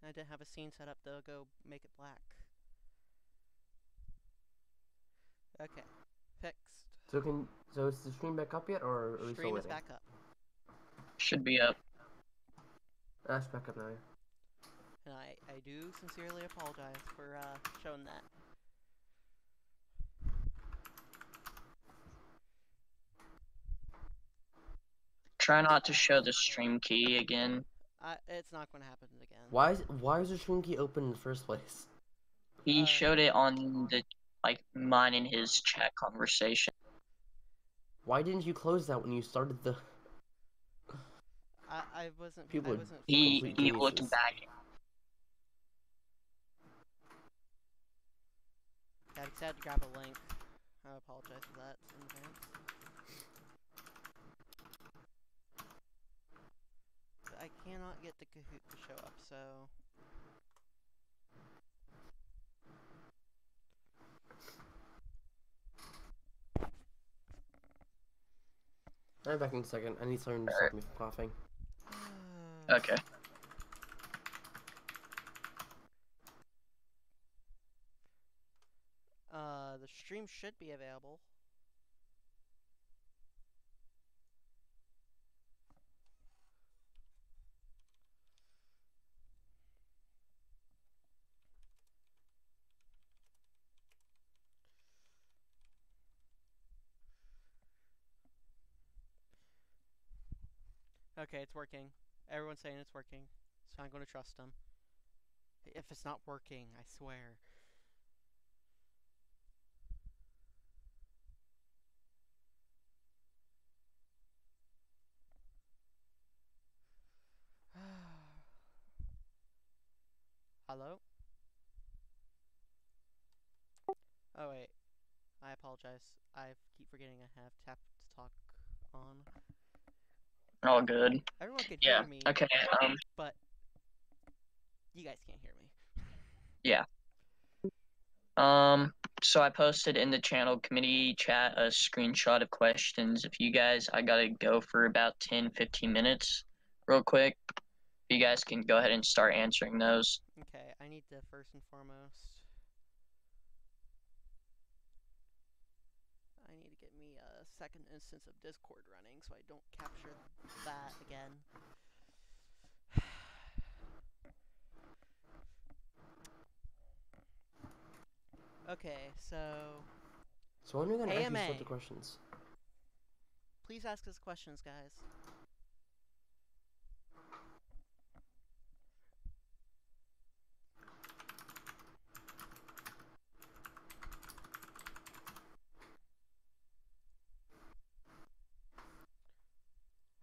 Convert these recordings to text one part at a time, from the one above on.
I didn't have a scene set up to go make it black. Okay, fixed. So is the stream back up yet, or are we still Stream is waiting? back up. Should be up. That's back up now. And I do sincerely apologize for showing that. Try not to show the stream key again. It's not going to happen again. Why is the stream key open in the first place? He showed it on the mine in his chat conversation. Why didn't you close that when you started the? I wasn't. People I wasn't. He looked back. Yeah, because I had to grab a link. I apologize for that in advance. But I cannot get the Kahoot to show up, so. I'm back in a second. I need something to stop me from coughing. Okay. The stream should be available. Okay, it's working. Everyone's saying it's working, so I'm going to trust them. If it's not working, I swear. Hello? Oh wait, I apologize. I keep forgetting I have tap to talk on. All good. Everyone can Yeah. hear me. Okay. But you guys can't hear me. Yeah. So I posted in the channel committee chat a screenshot of questions. If you guys, I gotta go for about 10-15 minutes, real quick. You guys can go ahead and start answering those. Okay, I need to first and foremost. I need to get me a second instance of Discord running so I don't capture that again. Okay, so. So when are we gonna actually AMA. start the questions? Please ask us questions, guys.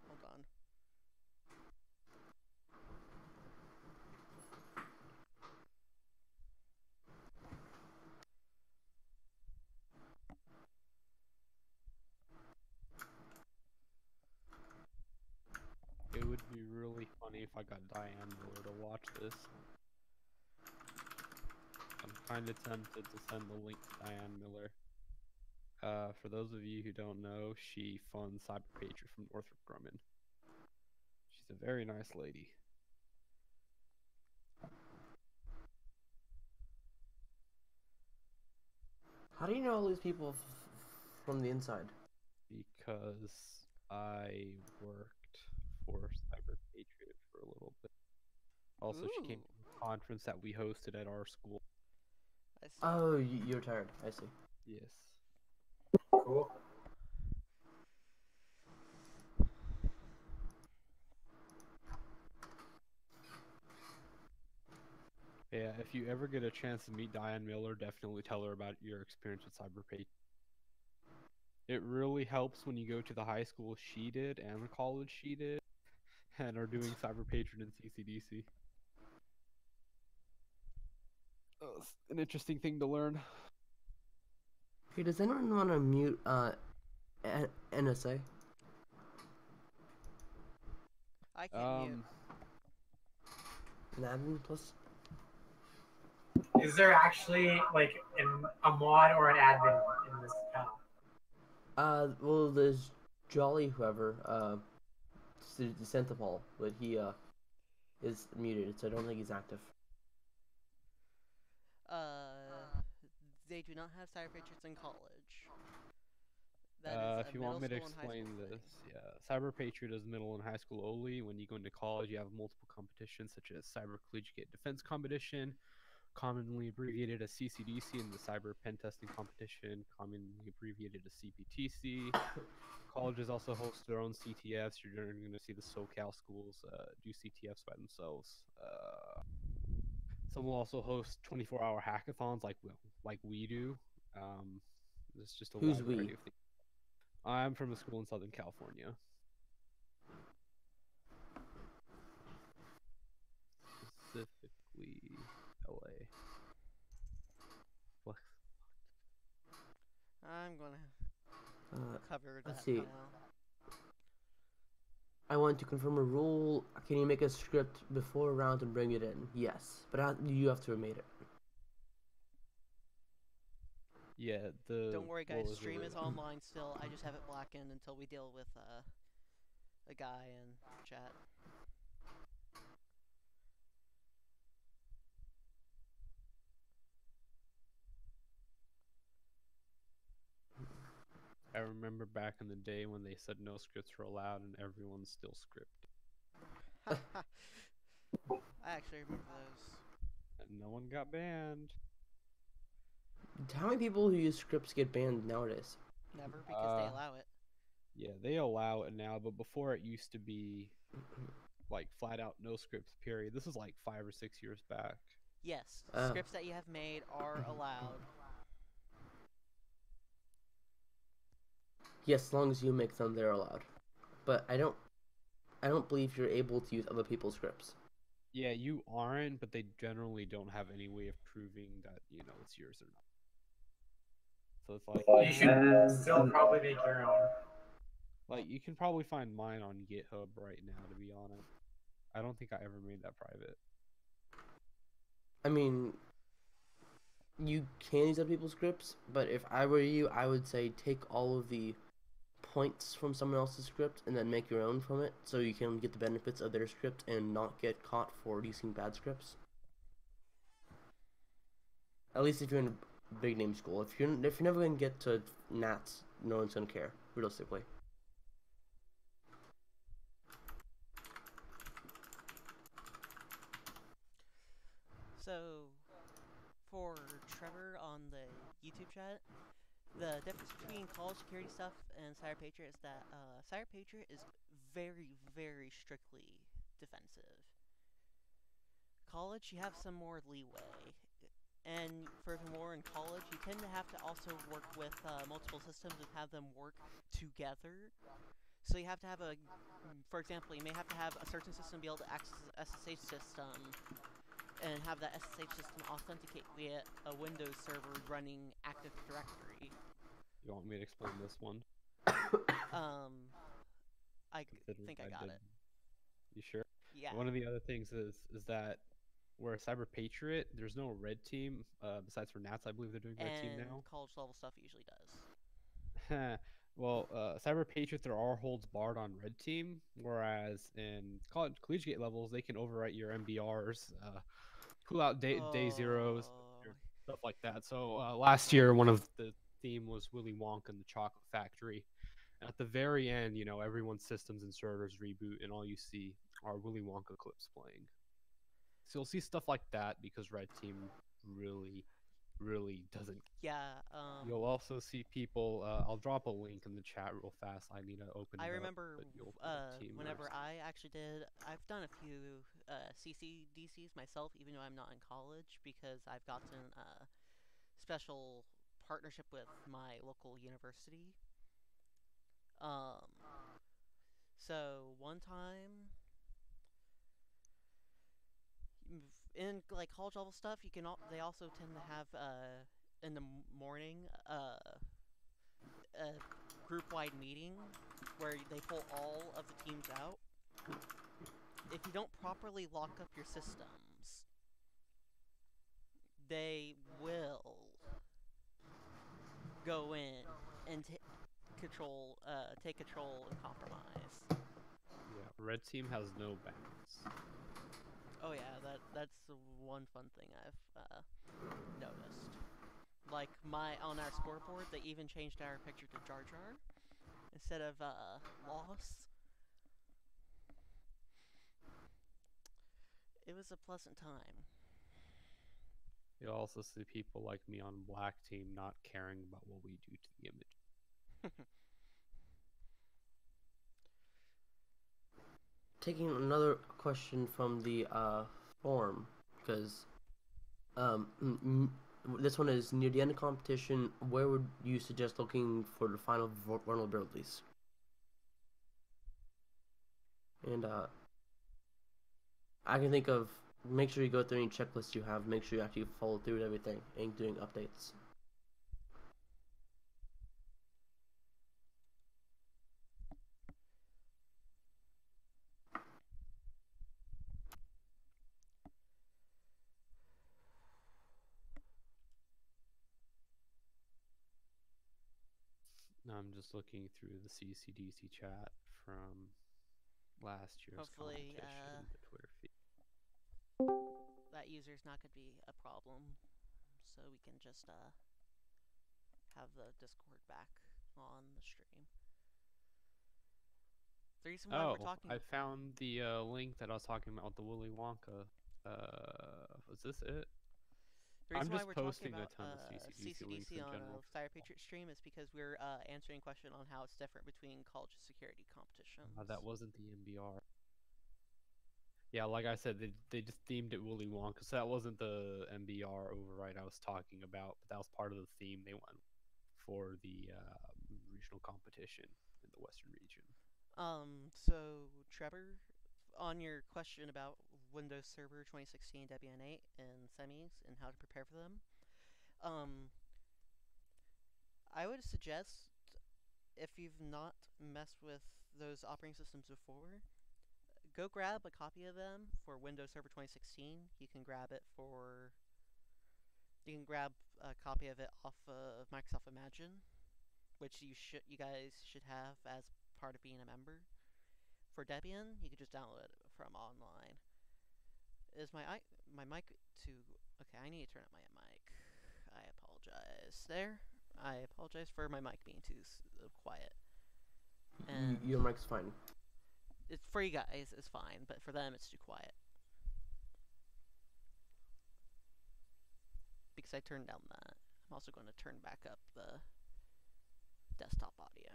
Hold on. It would be really funny if I got Diane Miller to watch this. I'm kind of tempted to send the link to Diane Miller. For those of you who don't know, she funds CyberPatriot from Northrop Grumman. She's a very nice lady. How do you know all these people from the inside? Because I worked for CyberPatriot for a little bit. Also, she came to the conference that we hosted at our school. I see. Oh, you're tired. I see. Yes. Cool. Yeah, if you ever get a chance to meet Diane Miller, definitely tell her about your experience with CyberPatriot. It really helps when you go to the high school she did and the college she did and are doing CyberPatriot and CCDC. It's an interesting thing to learn. Hey, does anyone want to mute NSA? I can't mute. An admin plus? Is there actually like a mod or an admin in this panel? Well, there's Jolly whoever, Santa Paul, but he is muted, so I don't think he's active. They do not have CyberPatriots in college. That is If a you want middle me to school and high explain school thing. this, yeah, CyberPatriot is middle and high school only. When you go into college, you have multiple competitions such as Cyber Collegiate Defense Competition, commonly abbreviated as CCDC, and the Cyber Pen Testing Competition, commonly abbreviated as CPTC. Colleges also host their own CTFs. You're generally going to see the SoCal schools do CTFs by themselves. Some will also host 24-hour hackathons like we do. There's just a Who's wide we? variety of things. I'm from a school in Southern California. Specifically, LA. What? I'm gonna cover Let's that see. now. I want to confirm a rule. Can you make a script before a round and bring it in? Yes, but you have to have made it. Yeah, Don't worry, what guys. was Stream it? is online still. I just have it blackened until we deal with a guy in chat. I remember back in the day when they said no scripts were allowed and everyone's still scripted. I actually remember those. And no one got banned. How many people who use scripts get banned nowadays? Never, because they allow it. Yeah, they allow it now, but before it used to be like flat out no scripts, period. This is like 5 or 6 years back. Yes, Oh. scripts that you have made are allowed. Yes, as long as you make them, they're allowed. But I don't believe you're able to use other people's scripts. Yeah, you aren't, but they generally don't have any way of proving that, it's yours or not. So it's like You should still probably make your own. like you can probably find mine on GitHub right now, to be honest. I don't think I ever made that private. I mean, you can use other people's scripts, but if I were you, I would say take all of the points from someone else's script and then make your own from it, so you can get the benefits of their script and not get caught for using bad scripts. At least if you're in a big name school. If you're never gonna get to Nats, no one's gonna care, realistically. So, for Trevor on the YouTube chat, the difference between college security stuff and CyberPatriot is that CyberPatriot is very, very strictly defensive. College, you have some more leeway. And furthermore, in college, you tend to have to also work with multiple systems and have them work together. So you have to have for example, you may have to have a certain system be able to access the SSH system and have that SSH system authenticate via a Windows server running Active Directory. You want me to explain this one? I think I got it. You sure? Yeah. One of the other things is that where CyberPatriot, there's no red team. Besides for Nats, I believe they're doing red team now. College level stuff usually does. Well, CyberPatriot, there are holds barred on red team, whereas in collegiate levels, they can overwrite your MBRs, pull out day zeros, stuff like that. So last year, one of the theme was Willy Wonka and the Chocolate Factory. At the very end, everyone's systems and servers reboot, and all you see are Willy Wonka clips playing. So you'll see stuff like that because red team really doesn't. Yeah. You'll also see people. I'll drop a link in the chat real fast. I need to open it I up, remember whenever teamers. I've done a few CCDCs myself, even though I'm not in college, because I've gotten a special partnership with my local university. So one time in like college level stuff, they also tend to have in the morning a group-wide meeting where they pull all of the teams out. If you don't properly lock up your systems, they will go in and take control and compromise. Yeah, red team has no bans. Oh yeah, that's the one fun thing I've noticed. Like on our scoreboard, they even changed our picture to Jar Jar instead of Loss. It was a pleasant time. You'll also see people like me on Black Team not caring about what we do to the image. Taking another question from the forum, because this one is near the end of competition. Where would you suggest looking for the final vulnerabilities? And I can think of, make sure you go through any checklists you have. Make sure you actually follow through with everything and doing updates. I'm just looking through the CCDC chat from last year's Hopefully, competition, the Twitter feed. that user's not going to be a problem, so we can just have the Discord back on the stream. The reason why we're talking. I found the link that I was talking about with the Willy Wonka. Was this it? The reason I'm why just we're posting talking a about ton of CCDC links in on general. a CyberPatriot stream is because we're answering a question on how it's different between college security competitions. That wasn't the MBR. Yeah, like I said, they just themed it Willy Wonka, so that wasn't the MBR override I was talking about, but that was part of the theme they went for the regional competition in the Western region. So Trevor, on your question about Windows Server 2016 Debian 8 and semis and how to prepare for them, I would suggest, if you've not messed with those operating systems before, go grab a copy of them for Windows Server 2016. You can grab a copy of it off of Microsoft Imagine, which you guys should have as part of being a member. For Debian, you can just download it from online. Is my mic too? Okay, I need to turn up my mic. I apologize. There. I apologize for my mic being too quiet. And your mic's fine. It's for you guys, it's fine, but for them, it's too quiet. Because I turned down that. I'm also going to turn back up the desktop audio.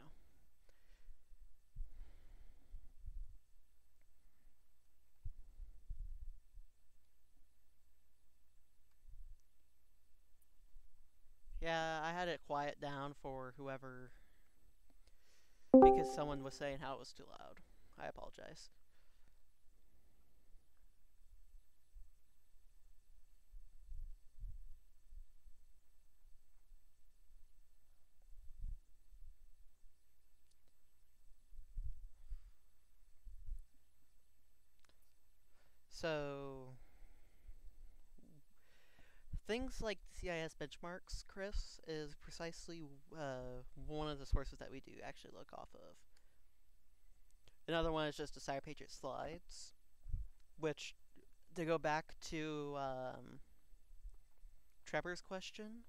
Yeah, I had it quiet down for whoever, because someone was saying how it was too loud. I apologize. So, things like CIS benchmarks, Chris, is precisely one of the sources that we do actually look off of. Another one is just the CyberPatriot slides, which, to go back to Trevor's question,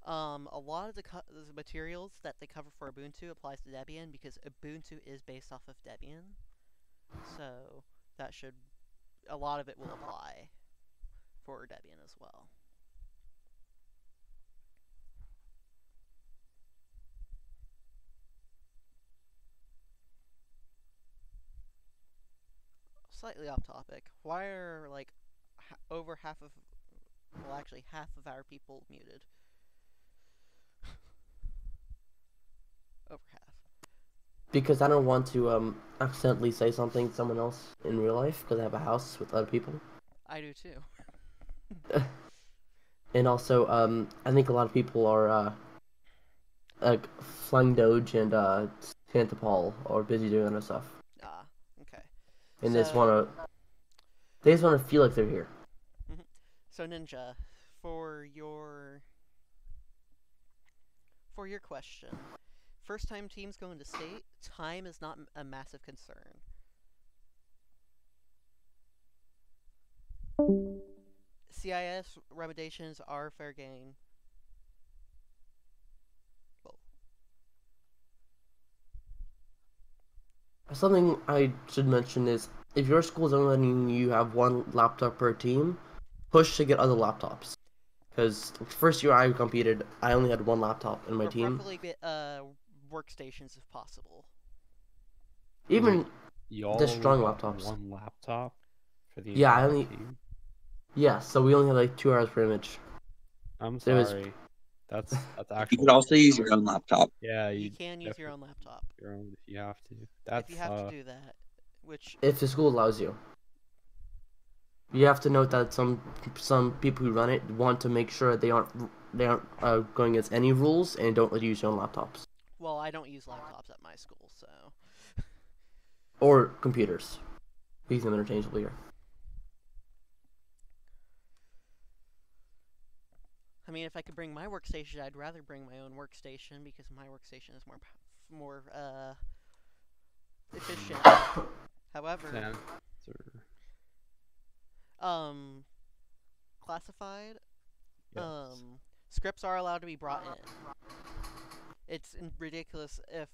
a lot of the materials that they cover for Ubuntu applies to Debian because Ubuntu is based off of Debian. So that should, a lot of it will apply for Debian as well. Slightly off topic. Why are like over half of, well, actually half of our people muted? Over half. Because I don't want to accidentally say something to someone else in real life because I have a house with other people. I do too. And also, I think a lot of people are like flying Doge and Santa Paul are busy doing other stuff. Ah, okay. And so, they just wanna feel like they're here. So Ninja, for your question, first time teams go into state, time is not a massive concern. bias remediations are fair game. Something I should mention is if your school is only letting you have one laptop per team, push to get other laptops. Because first year I competed, I only had one laptop in my Or team. preferably workstations if possible. Even Y'all the strong only got laptops. one laptop for the Yeah, I entire only- team. Yeah, so we only had like 2 hours per image. I'm It was- sorry. That's You actual. could also use your own laptop. Yeah, You can use your own laptop your own if you have to. That's if you have to do that. Which If the school allows you. You have to note that some people who run it want to make sure they aren't going against any rules and don't let you use your own laptops well, I don't use laptops at my school, so or computers. We use them interchangeably here. I mean, if I could bring my workstation, I'd rather bring my own workstation because my workstation is more efficient. However, classified Yes. scripts are allowed to be brought in. It's ridiculous if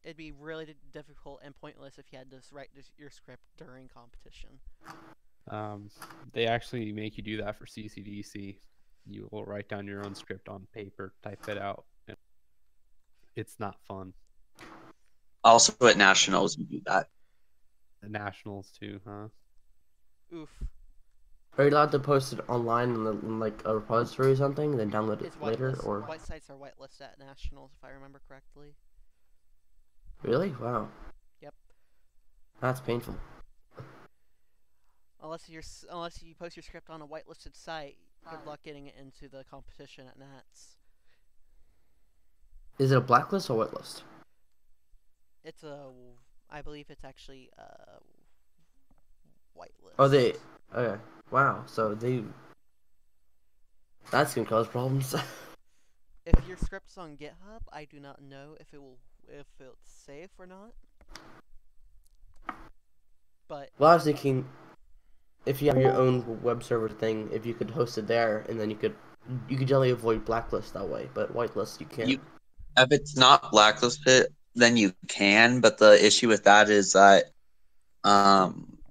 it'd be really difficult and pointless if you had to write your script during competition. They actually make you do that for CCDC. You will write down your own script on paper, type it out. And it's not fun. Also at nationals, you do that. The nationals too, huh? Oof. Are you allowed to post it online in like a repository or something, then download it It's later? whitelist. Or White sites are whitelisted at nationals, if I remember correctly. really? Wow. Yep. That's painful. Unless you post your script on a whitelisted site, good luck getting it into the competition at Nats. Is it a blacklist or whitelist? It's I believe it's actually a whitelist. Oh, they. Okay. Wow. So that's gonna cause problems. If your script's on GitHub, I do not know if it's safe or not. But Well, I was thinking, if you have your own web server thing, if you could host it there, and then you could generally avoid blacklist that way, but whitelist you can't. If it's not blacklisted, then you can. But the issue with that is that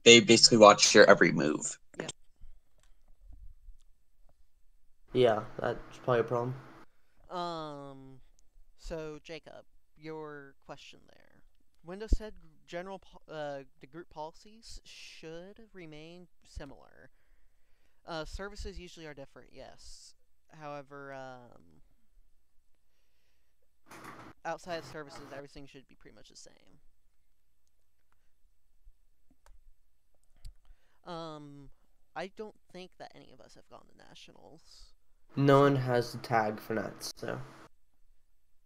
they basically watch your every move. Yeah, that's probably a problem. So Jacob, your question there. Windows said the group policies should remain similar. Services usually are different, yes. However, outside of services, everything should be pretty much the same. I don't think that any of us have gone to nationals. No one has the tag for Nats, so.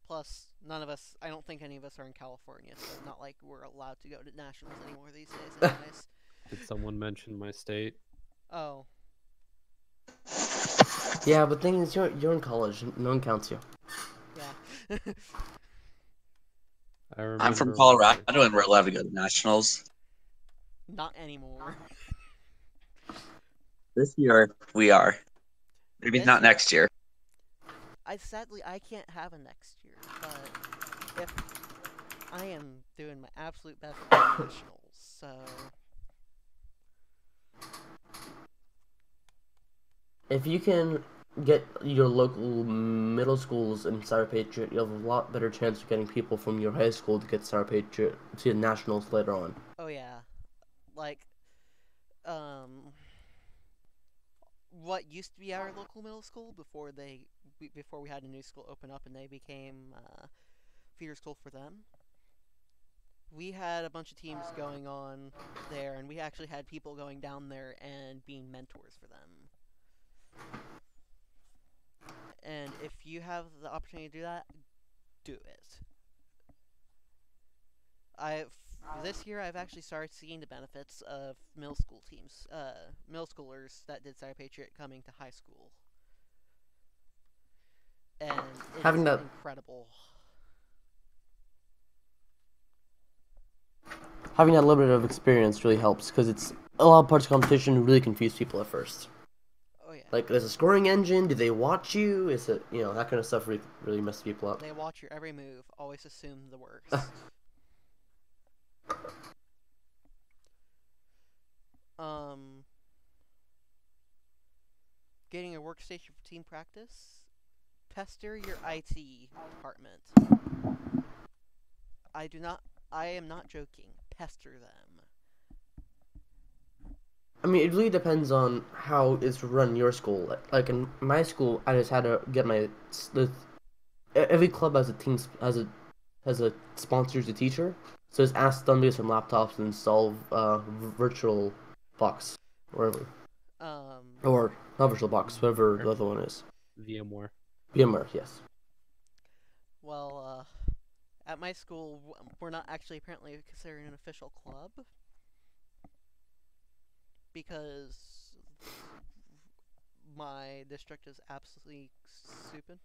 Plus, none of us, I don't think any of us are in California, so it's not like we're allowed to go to nationals anymore these days anyways. Did someone mention my state? Oh. Yeah, but thing is, you're in college. No one counts you. Yeah. I'm from remember Colorado and we're allowed to go to nationals. Not anymore. This year we are. Maybe This not year- next year. Sadly, I can't have a next year, but if I am doing my absolute best for nationals, so If you can get your local middle schools in CyberPatriot, you'll have a lot better chance of getting people from your high school to get CyberPatriot to the nationals later on. oh yeah, like what used to be our local middle school before we had a new school open up and they became feeder school for them. We had a bunch of teams going on there, and we actually had people going down there and being mentors for them. And if you have the opportunity to do that, do it. This year I've actually started seeing the benefits of middle school teams, middle schoolers that did CyberPatriot coming to high school. And it's Having that- incredible. Having that little bit of experience really helps, because it's a lot of parts of competition really confuse people at first. Oh yeah. Like, there's a scoring engine. Do they watch you? Is it, you know, that kind of stuff really messes people up. They watch your every move. Always assume the worst. Getting a workstation for team practice. Pester your IT department. I am not joking. Pester them. I mean, it really depends on how it's run in your school. Like in my school, I just had to get every club has a team has a sponsors a teacher, so just ask them to get some laptops and install virtual box wherever, or not virtual box, whatever the other one is. VMware. VMware, yes. Well, at my school, we're not actually apparently considered an official club. Because my district is absolutely stupid.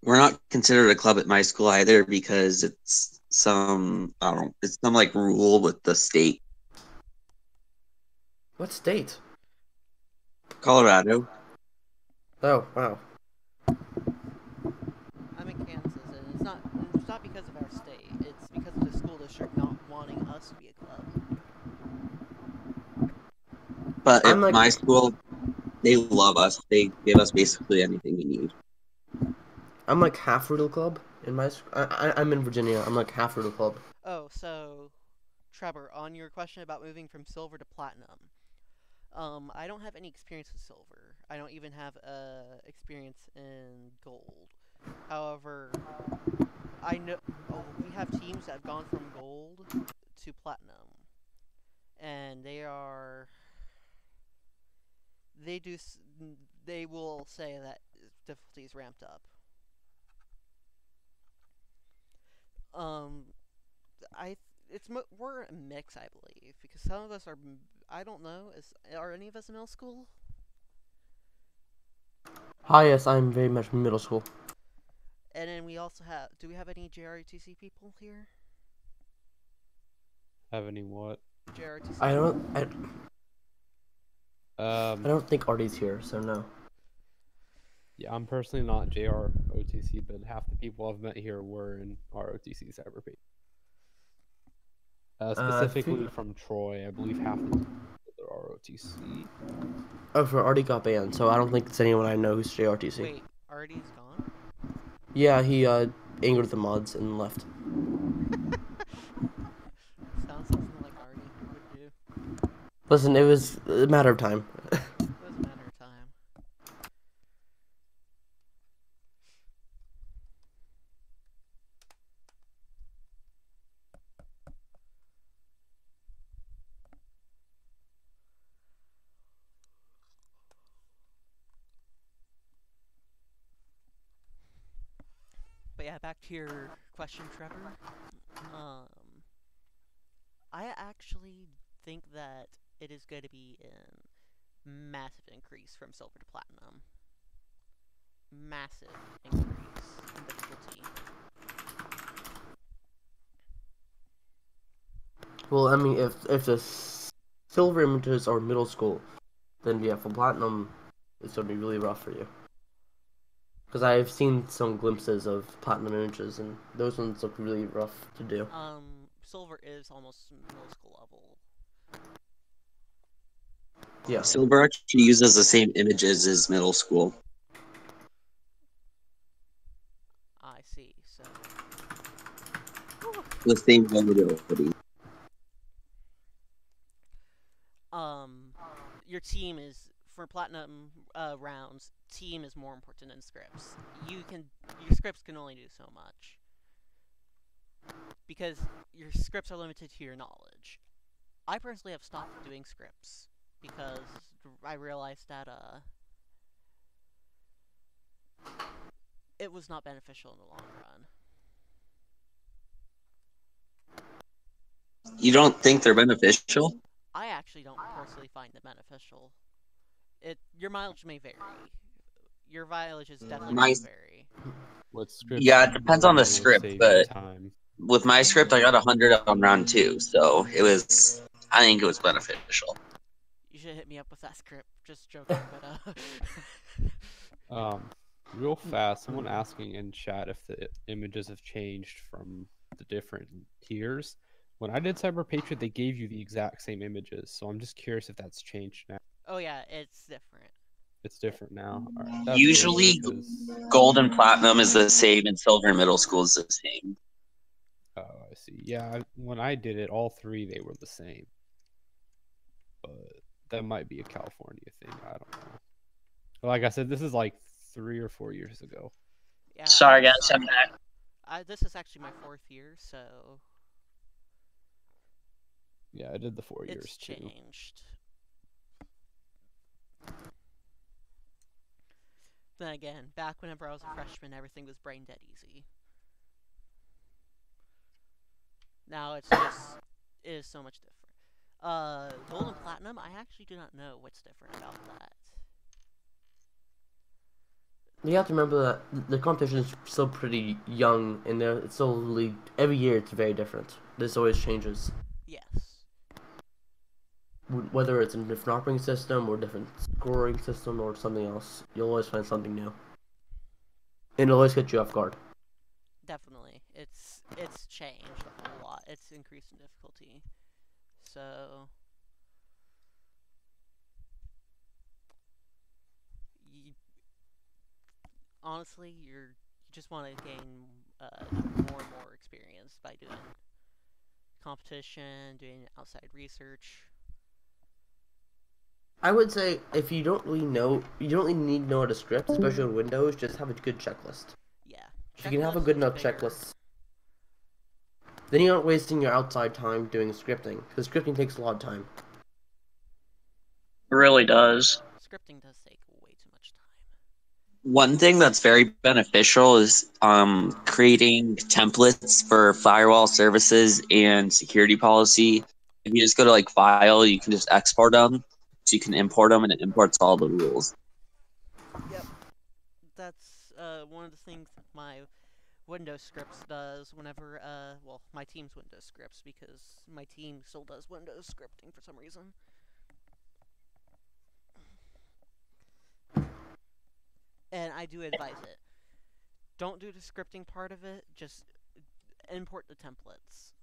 We're not considered a club at my school either because it's some like rule with the state. What state? Colorado. Oh, wow. I'm in Kansas, and it's not because of our state. It's because of the school district not wanting us to be a club. But at my school, they love us. They give us basically anything we need. I'm like half Riddle Club in my. I'm in Virginia. I'm like half Riddle Club. Oh, so Trevor, on your question about moving from silver to platinum, I don't have any experience with silver. I don't even have experience in gold. However, I know we have teams that have gone from gold to platinum, and they will say that difficulty is ramped up. We're a mix, I believe, because some of us are. I don't know. Are any of us in middle school? Hi, yes, I'm very much in middle school. And then we also have. Do we have any JROTC people here? Have any what? JROTC. I don't think Artie's here, so no. Yeah, I'm personally not JROTC, but half the people I've met here were in ROTC CyberPatriot. Specifically from Troy, I believe half of them are ROTC. Oh, for Artie got banned, so I don't think it's anyone I know who's JRTC. Wait, Artie's gone? Yeah, he angered the mods and left. Sounds something like Artie would do. Listen, it was a matter of time. It was a matter of time. But yeah, back to your question, Trevor. I actually think that it is going to be a massive increase from silver to platinum. Massive increase in difficulty. Well, I mean, if the silver images are middle school, then yeah, for platinum, it's gonna be really rough for you. Because I've seen some glimpses of platinum images, and those ones look really rough to do. Silver is almost middle school level. Yeah. Silver actually uses the same images as middle school. I see, so... The same vulnerability. Your team is, for platinum rounds, team is more important than scripts. Your scripts can only do so much. Because your scripts are limited to your knowledge. I personally have stopped doing scripts because I realized that it was not beneficial in the long run. You don't think they're beneficial? I actually don't personally find them beneficial. Your mileage may vary. Your mileage is definitely going to vary. What script? Yeah, it depends on the script, but time. with my script, I got 100 on round 2, so I think it was beneficial. You should hit me up with that script. Just joking, but Real fast, someone asking in chat if the images have changed from the different tiers. When I did CyberPatriot, they gave you the exact same images, so I'm just curious if that's changed now. oh yeah, it's different. It's different now. All right, that's Usually, good because... gold and platinum is the same, and silver and middle school is the same. Oh, I see. Yeah, when I did it, all three, they were the same. But that might be a California thing. I don't know. But like I said, this is like 3 or 4 years ago. Yeah. Sorry, guys, I'm back. This is actually my 4th year, so Yeah, I did the 4 years it's too. changed. Then again, back whenever I was a freshman, everything was brain dead easy. Now it's just, it is so much different. Gold and platinum, I actually do not know what's different about that. You have to remember that the competition is still pretty young, and it's still every year it's very different. This always changes. Yes. Whether it's a different operating system or different scoring system or something else, you'll always find something new. And it'll always get you off guard. Definitely. It's changed a whole lot. It's increased in difficulty. So honestly, you just want to gain more and more experience by doing competition, doing outside research. I would say if you don't really need to know how to script, especially on Windows, just have a good checklist. Yeah. If you can have a good enough checklist, then you're not wasting your outside time doing scripting, because scripting takes a lot of time. It really does. Scripting does take way too much time. One thing that's very beneficial is creating templates for firewall services and security policy. If you just go to like file, you can just export them. So you can import them, and it imports all the rules. Yep. That's one of the things my Windows scripts does whenever, well, my team's Windows scripts, because my team still does Windows scripting for some reason. And I do advise it. Don't do the scripting part of it, just import the templates.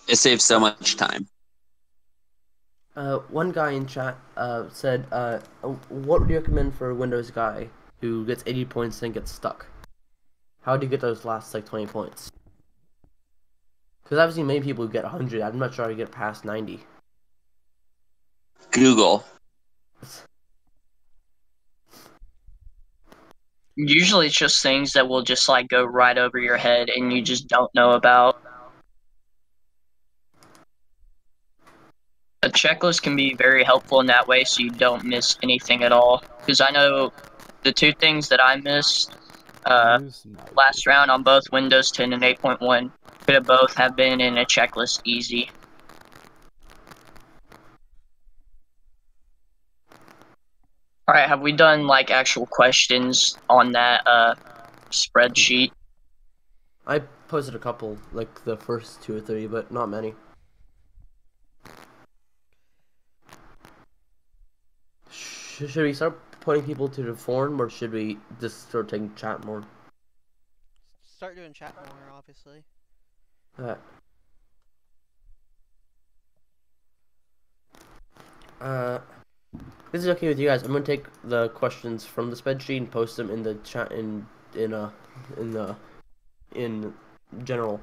It saves so much time. One guy in chat said, what would you recommend for a Windows guy who gets 80 points and gets stuck? How do you get those last, 20 points? Because I've seen many people who get 100. I'm not sure how to get past 90. Google. Usually it's just things that will just go right over your head and you just don't know about. A checklist can be very helpful in that way so you don't miss anything at all. Because I know the 2 things that I missed last round on both Windows 10 and 8.1 could have both have been in a checklist easy. Alright, have we done actual questions on that spreadsheet? I posted a couple, the first 2 or 3, but not many. Should we start pointing people to the forum, or should we just start taking chat more? Start doing chat more, obviously. This is okay with you guys. I'm gonna take the questions from the spreadsheet and post them in the chat in general,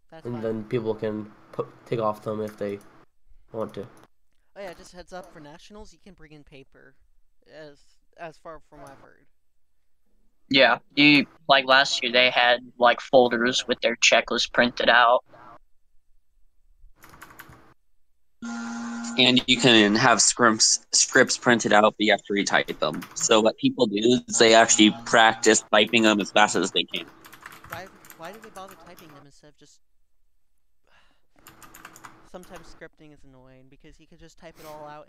That's and fine. then people can take off them if they want to. Oh yeah, just heads up, for nationals you can bring in paper, as far from what I've heard. Yeah, last year they had folders with their checklist printed out. And you can have scripts printed out, but you have to retype them. So what people do is they actually practice typing them as fast as they can. Why do they bother typing them instead of just... Sometimes scripting is annoying, because you can just type it all out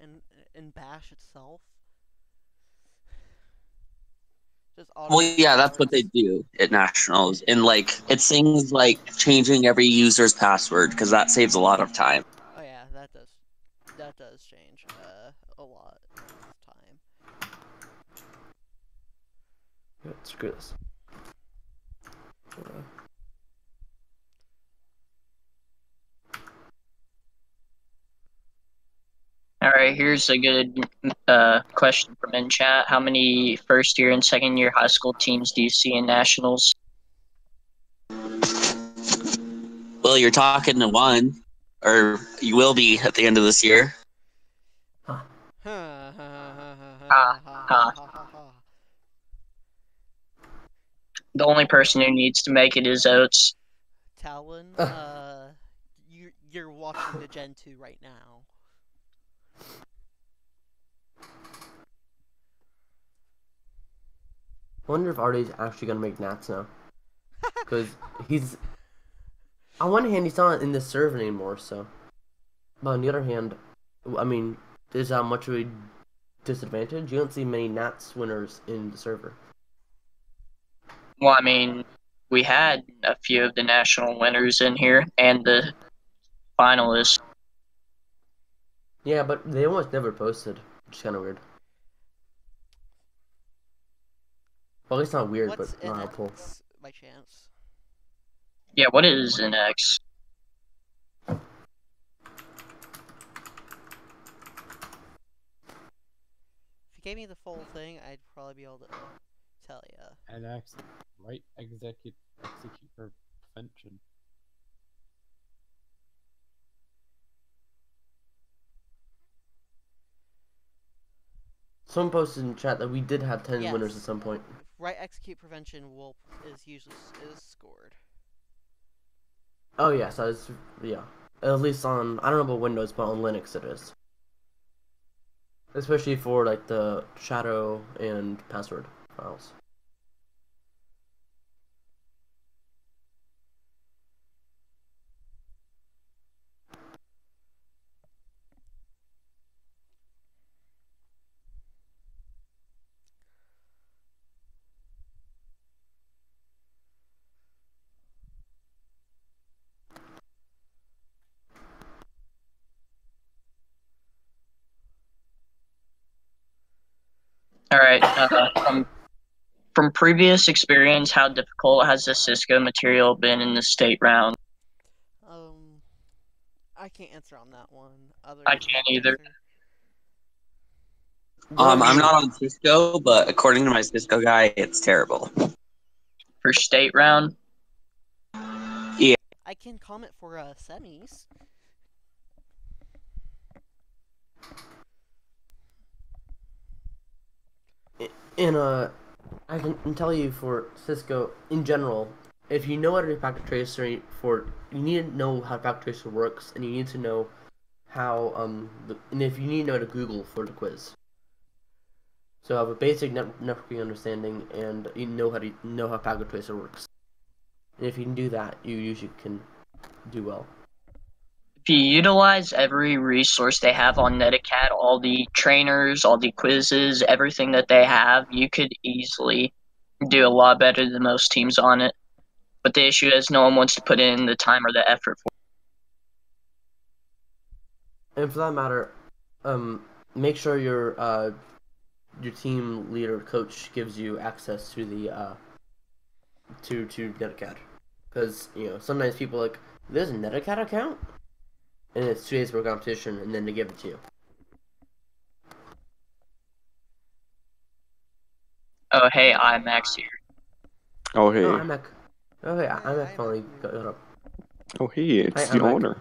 in Bash itself. Well, yeah, that's what they do at nationals. And it's things like changing every user's password, because that saves a lot of time. Oh yeah, that does that does change a lot of time. Yeah, screw this. All right, here's a good question from in chat. How many first year and second year high school teams do you see in nationals? Well, you're talking to one, or you will be at the end of this year. The only person who needs to make it is Oates. Talon, you're watching the Gen 2 right now. I wonder if Artie's actually gonna make Nats now. Because he's... On one hand, he's not in this server anymore, so... But on the other hand, I mean, is that much of a disadvantage? You don't see many Nats winners in the server. Well, I mean, we had a few of the national winners in here and the finalists. Yeah, but they almost never posted, which is kind of weird. Well, it's not weird, What's but not helpful. NX, by chance? Yeah, what is an X? If you gave me the full thing, I'd probably be able to tell ya. And right execute prevention. Someone posted in chat that we did have 10 Yes. winners at some point. Right execute prevention is scored. Oh yes, yeah. At least on, I don't know about Windows, but on Linux it is. Especially for like the shadow and password files. All right. From previous experience, how difficult has the Cisco material been in the state round? I can't answer on that one. I can't either. I'm not on Cisco, but according to my Cisco guy, it's terrible. For state round? Yeah. I can comment for semis. And I can tell you for Cisco in general, if you know how to do packet tracer you need to know how packet tracer works, and you need to know how and if you need to know how to Google for the quiz. So have a basic networking understanding, and you know how packet tracer works. And if you can do that, you usually can do well. If you utilize every resource they have on Neticat, all the trainers, all the quizzes, everything that they have, you could easily do a lot better than most teams on it. But the issue is no one wants to put in the time or the effort for it. And for that matter, make sure your team leader coach gives you access to the to Neticat, because sometimes people are like, there's a Neticat account, and it's 2 days for competition, and then they give it to you. Oh hey, IMAX here. Oh hey. Oh, IMAC. Oh hey, IMAC finally got up. Oh hey, it's Hi, the IMAC. owner.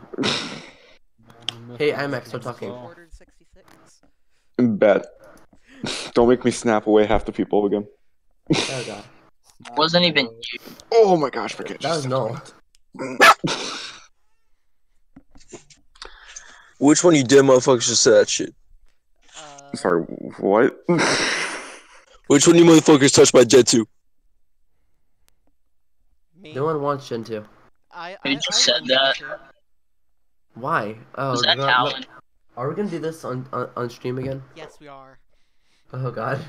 Hey, IMAX, stop talking. Ordered 66. Bet. Don't make me snap away half the people again. Oh god. Wasn't even you. Oh my gosh, forget. That was null. Which one of you dead motherfuckers just said that shit? Sorry, what? Which one of you motherfuckers touched my Jet 2? Me. No one wants Gen 2. Who just said that? Why? Oh, Was that Talon? Are we gonna do this on stream again? Yes, we are. Oh god.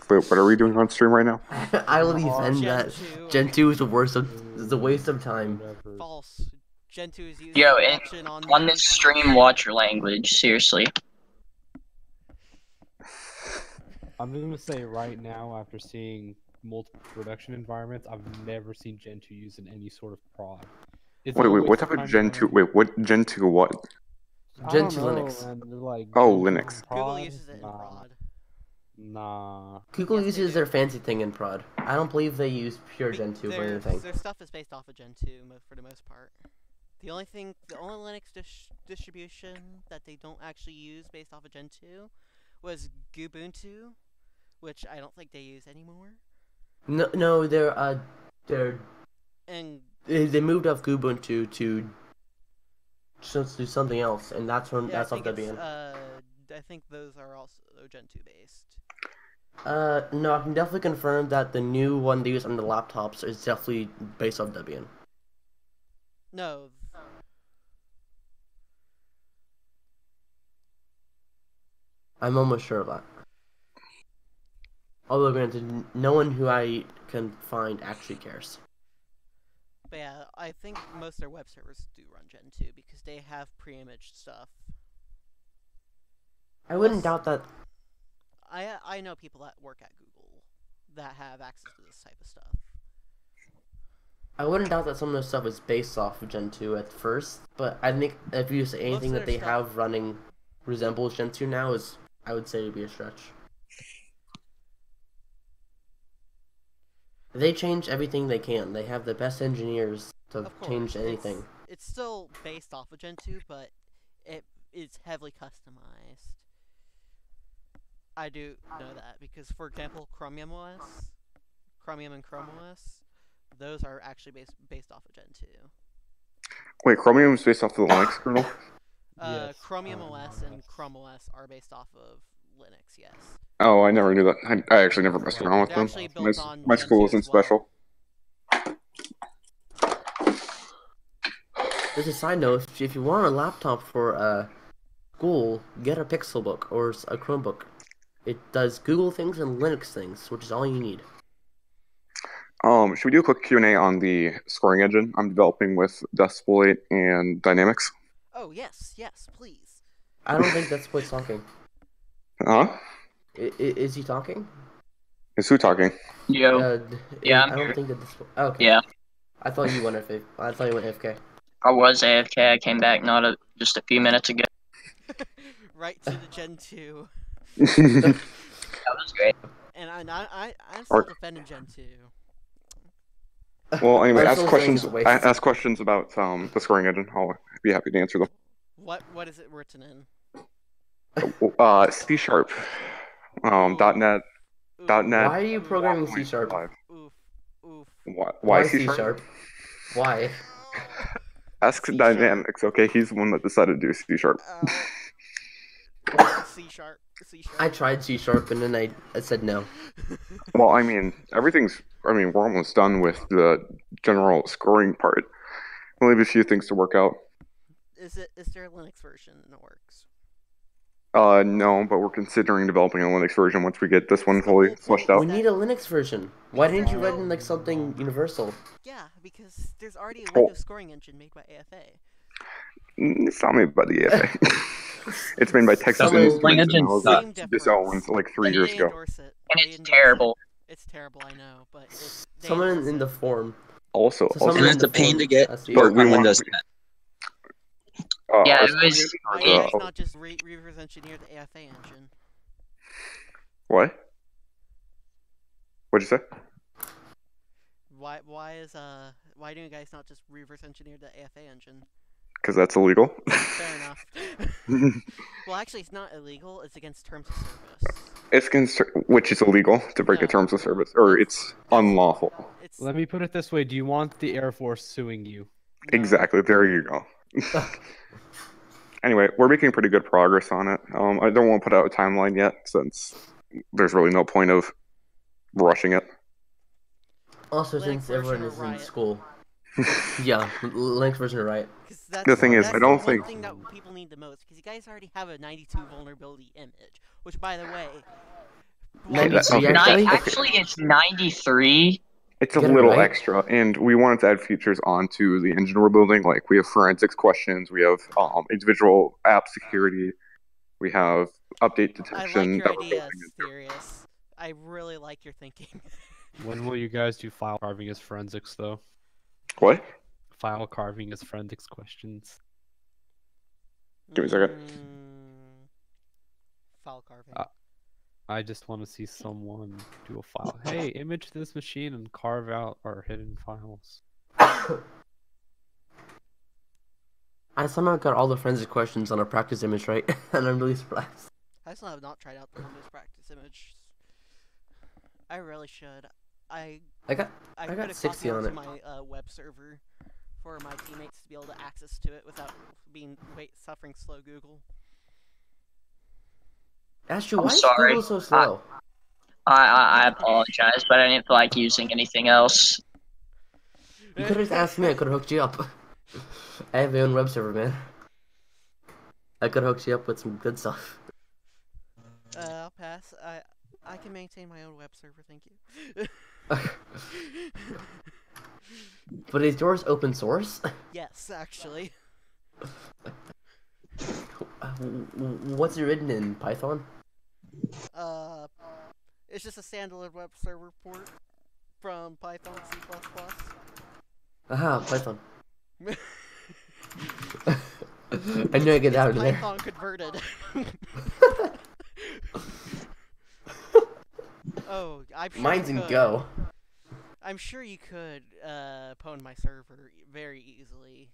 Wait, what are we doing on stream right now? I will defend Gen that. 2. Gen 2 is the worst of, is a waste of time. False. Gen 2 is used Yo, in and production on on this stream, watch your language. Seriously. I'm gonna say right now, after seeing multiple production environments, I've never seen Gen 2 used in any sort of prod. It's Wait, always what type of Gen 2? Wait, what Gen 2 what? I Gen don't 2 know, Linux. man. They're like Oh, Google Linux. and prod? Google uses it in Nah. prod. Nah. Google Yes, they uses do. their fancy thing in prod. I don't believe they use pure Gen 2 for anything. Their stuff is based off of Gen 2 for the most part. The only Linux distribution that they don't actually use based off of Gen 2 was Ubuntu, which I don't think they use anymore. No, And they moved off Ubuntu to just do something else, and that's yeah, that's off Debian. I think those are also Gen 2 based. No, I can definitely confirm that the new one they use on the laptops is definitely based off Debian. No. I'm almost sure of that. Although, granted, no one who I can find actually cares. But yeah, I think most of their web servers do run Gen 2 because they have pre-imaged stuff. I wouldn't doubt that. I know people that work at Google that have access to this type of stuff. I wouldn't doubt that some of the stuff is based off of Gen 2 at first, but I think if you say anything that they have running resembles Gen 2 now, I would say it'd be a stretch. They change everything they can. They have the best engineers to change anything. It's still based off of Gen 2, but it is heavily customized. I do know that because, for example, Chromium and Chrome OS, those are actually based off of Gen 2. Wait, Chromium is based off the Linux kernel? Yes. Chromium OS and Chrome OS are based off of Linux, yes. Oh, I never knew that. I actually never messed around with They're them. actually built on My Gen school 2 wasn't as well. special. Just a side note, if you want a laptop for school, get a Pixelbook or a Chromebook. It does Google things and Linux things, which is all you need. Should we do a quick Q&A on the scoring engine I'm developing with Dustploit and Dynamics? Oh, yes, please. I don't think that's what's talking. Huh? Is he talking? Is who talking? Yo. Yeah, I'm I don't here. think that this. Oh, okay. Yeah. I thought you went AFK. I thought you went AFK. I was AFK. I came back just a few minutes ago. Right to the Gen 2. That was great. And I'm still defending Gen 2. Well, anyway, I'm ask still questions. saying it's a waste. Ask questions about the scoring engine. I'll be happy to answer them. What is it written in? C#, Ooh. .NET, Ooh. .NET. Why are you programming C#? Oof. Why C#? C#? Why? Ask C#. Dynamics. Okay, he's the one that decided to do C#. C#. I tried C# and then I said no. Well, I mean, we're almost done with the general scoring part. We'll leave a few things to work out. Is there a Linux version in the works? No, but we're considering developing a Linux version once we get this one fully fleshed out. We need a Linux version. Why didn't you write in like something universal? Yeah, because there's already a Windows scoring engine made by AFA. It's not made by the AFA. It's made by Texas Someone- Instruments, and Linux that Same was difference. disowned like 3 years They ago. endorse it. And They it's endorse terrible. it. It's terrible, I know, but they Someone endorse in the it. forum. Also, So someone And in it's the a pain forum to get has to- But work we on want- Windows. Yeah, our it scoring was- engine or Why do you guys the- not just reverse engineer the AFA engine? What? What'd you say? Why do you guys not just reverse engineer the AFA engine? Because that's illegal. Fair enough. Well, actually, it's not illegal. It's against terms of service. It's which is illegal to break a No. terms of service, or it's unlawful. It's Let me put it this way: do you want the Air Force suing you? no. Exactly. There you go. Anyway, we're making pretty good progress on it. I don't want to put out a timeline yet, since there's really no point of rushing it. Also, Linux since version everyone or is in Riot? school. Yeah, Linux version of Riot. 'Cause that's, The thing is, that's I don't the think- one thing that people need the most, because you guys already have a 92 vulnerability image, which, by the way, Ninety-three, okay. actually? Actually, it's 93. It's a Get it little right. extra, and we wanted to add features onto the engine we're building. Like we have forensics questions, we have individual app security, we have update I detection. like your that we're ideas, building into. Serious. I really like your thinking. When will you guys do file carving as forensics, though? What? File carving as forensics questions. Give me a second. File carving. I just want to see someone do a file. Hey, image this machine and carve out our hidden files. I somehow got all the forensic questions on a practice image right, and I'm really surprised. I still have not tried out the Windows practice image. I really should. I got put a 60 copy on onto it. my web server for my teammates to be able to access to it without suffering slow Google. Astro, I'm why is sorry. Google so slow? I apologize, but I didn't feel like using anything else. You could have just asked me. I could have hooked you up. I have my own web server, man. I could have hooked you up with some good stuff. I'll pass. I can maintain my own web server, thank you. But is yours open source? Yes, actually. What's it written in Python? It's just a standalone web server port from Python C++. Aha, Python. I knew I'd get out of there. Python converted. Oh, I'm sure Mine's you in could. Go. I'm sure you could pwn my server very easily.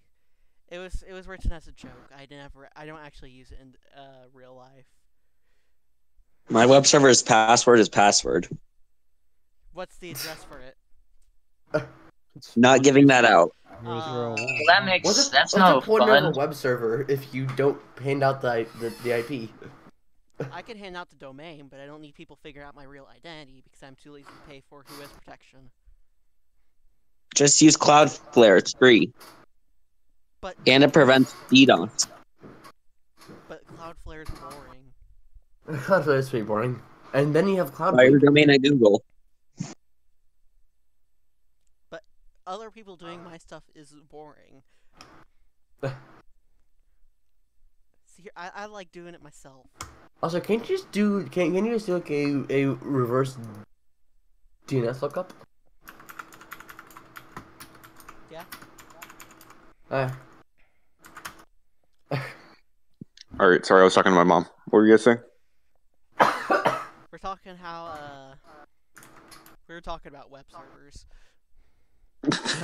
It was written as a joke. I don't actually use it in real life. My web server's password is password. What's the address for it? Not giving that out. Well, that makes that's What's no the point fun. of a web server if you don't hand out the IP? I can hand out the domain, but I don't need people to figure out my real identity because I'm too lazy to pay for who has protection. Just use Cloudflare. It's free. But And it prevents DDoS. But Cloudflare is boring. Cloudflare is pretty boring. And then you have Buy Cloudflare. your domain at Google. But other people doing my stuff is boring. See, I like doing it myself. Also, can't you just do? Can you just do like a reverse DNS lookup? Yeah. All right, sorry, I was talking to my mom. What were you guys saying? We're talking how we were talking about web servers.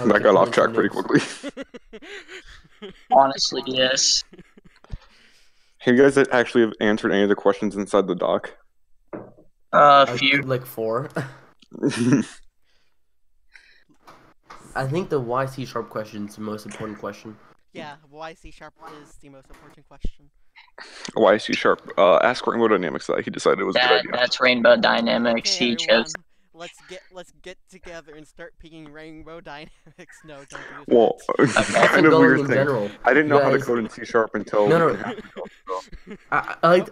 That got off track pretty quickly. Honestly, yes. Have you guys actually have answered any of the questions inside the doc? A few. Like 4. I think the why C# question is the most important question. Yeah, why C# is the most important question. Why C#? Ask Rainbow Dynamics that. He decided it was a good idea. That's Rainbow Dynamics. Okay, He everyone, chose. let's get together and start picking Rainbow Dynamics. No, don't do that. Well, That's kind of going weird in thing. general. I didn't know how to Guys- code in C# until No, no. it happened. So.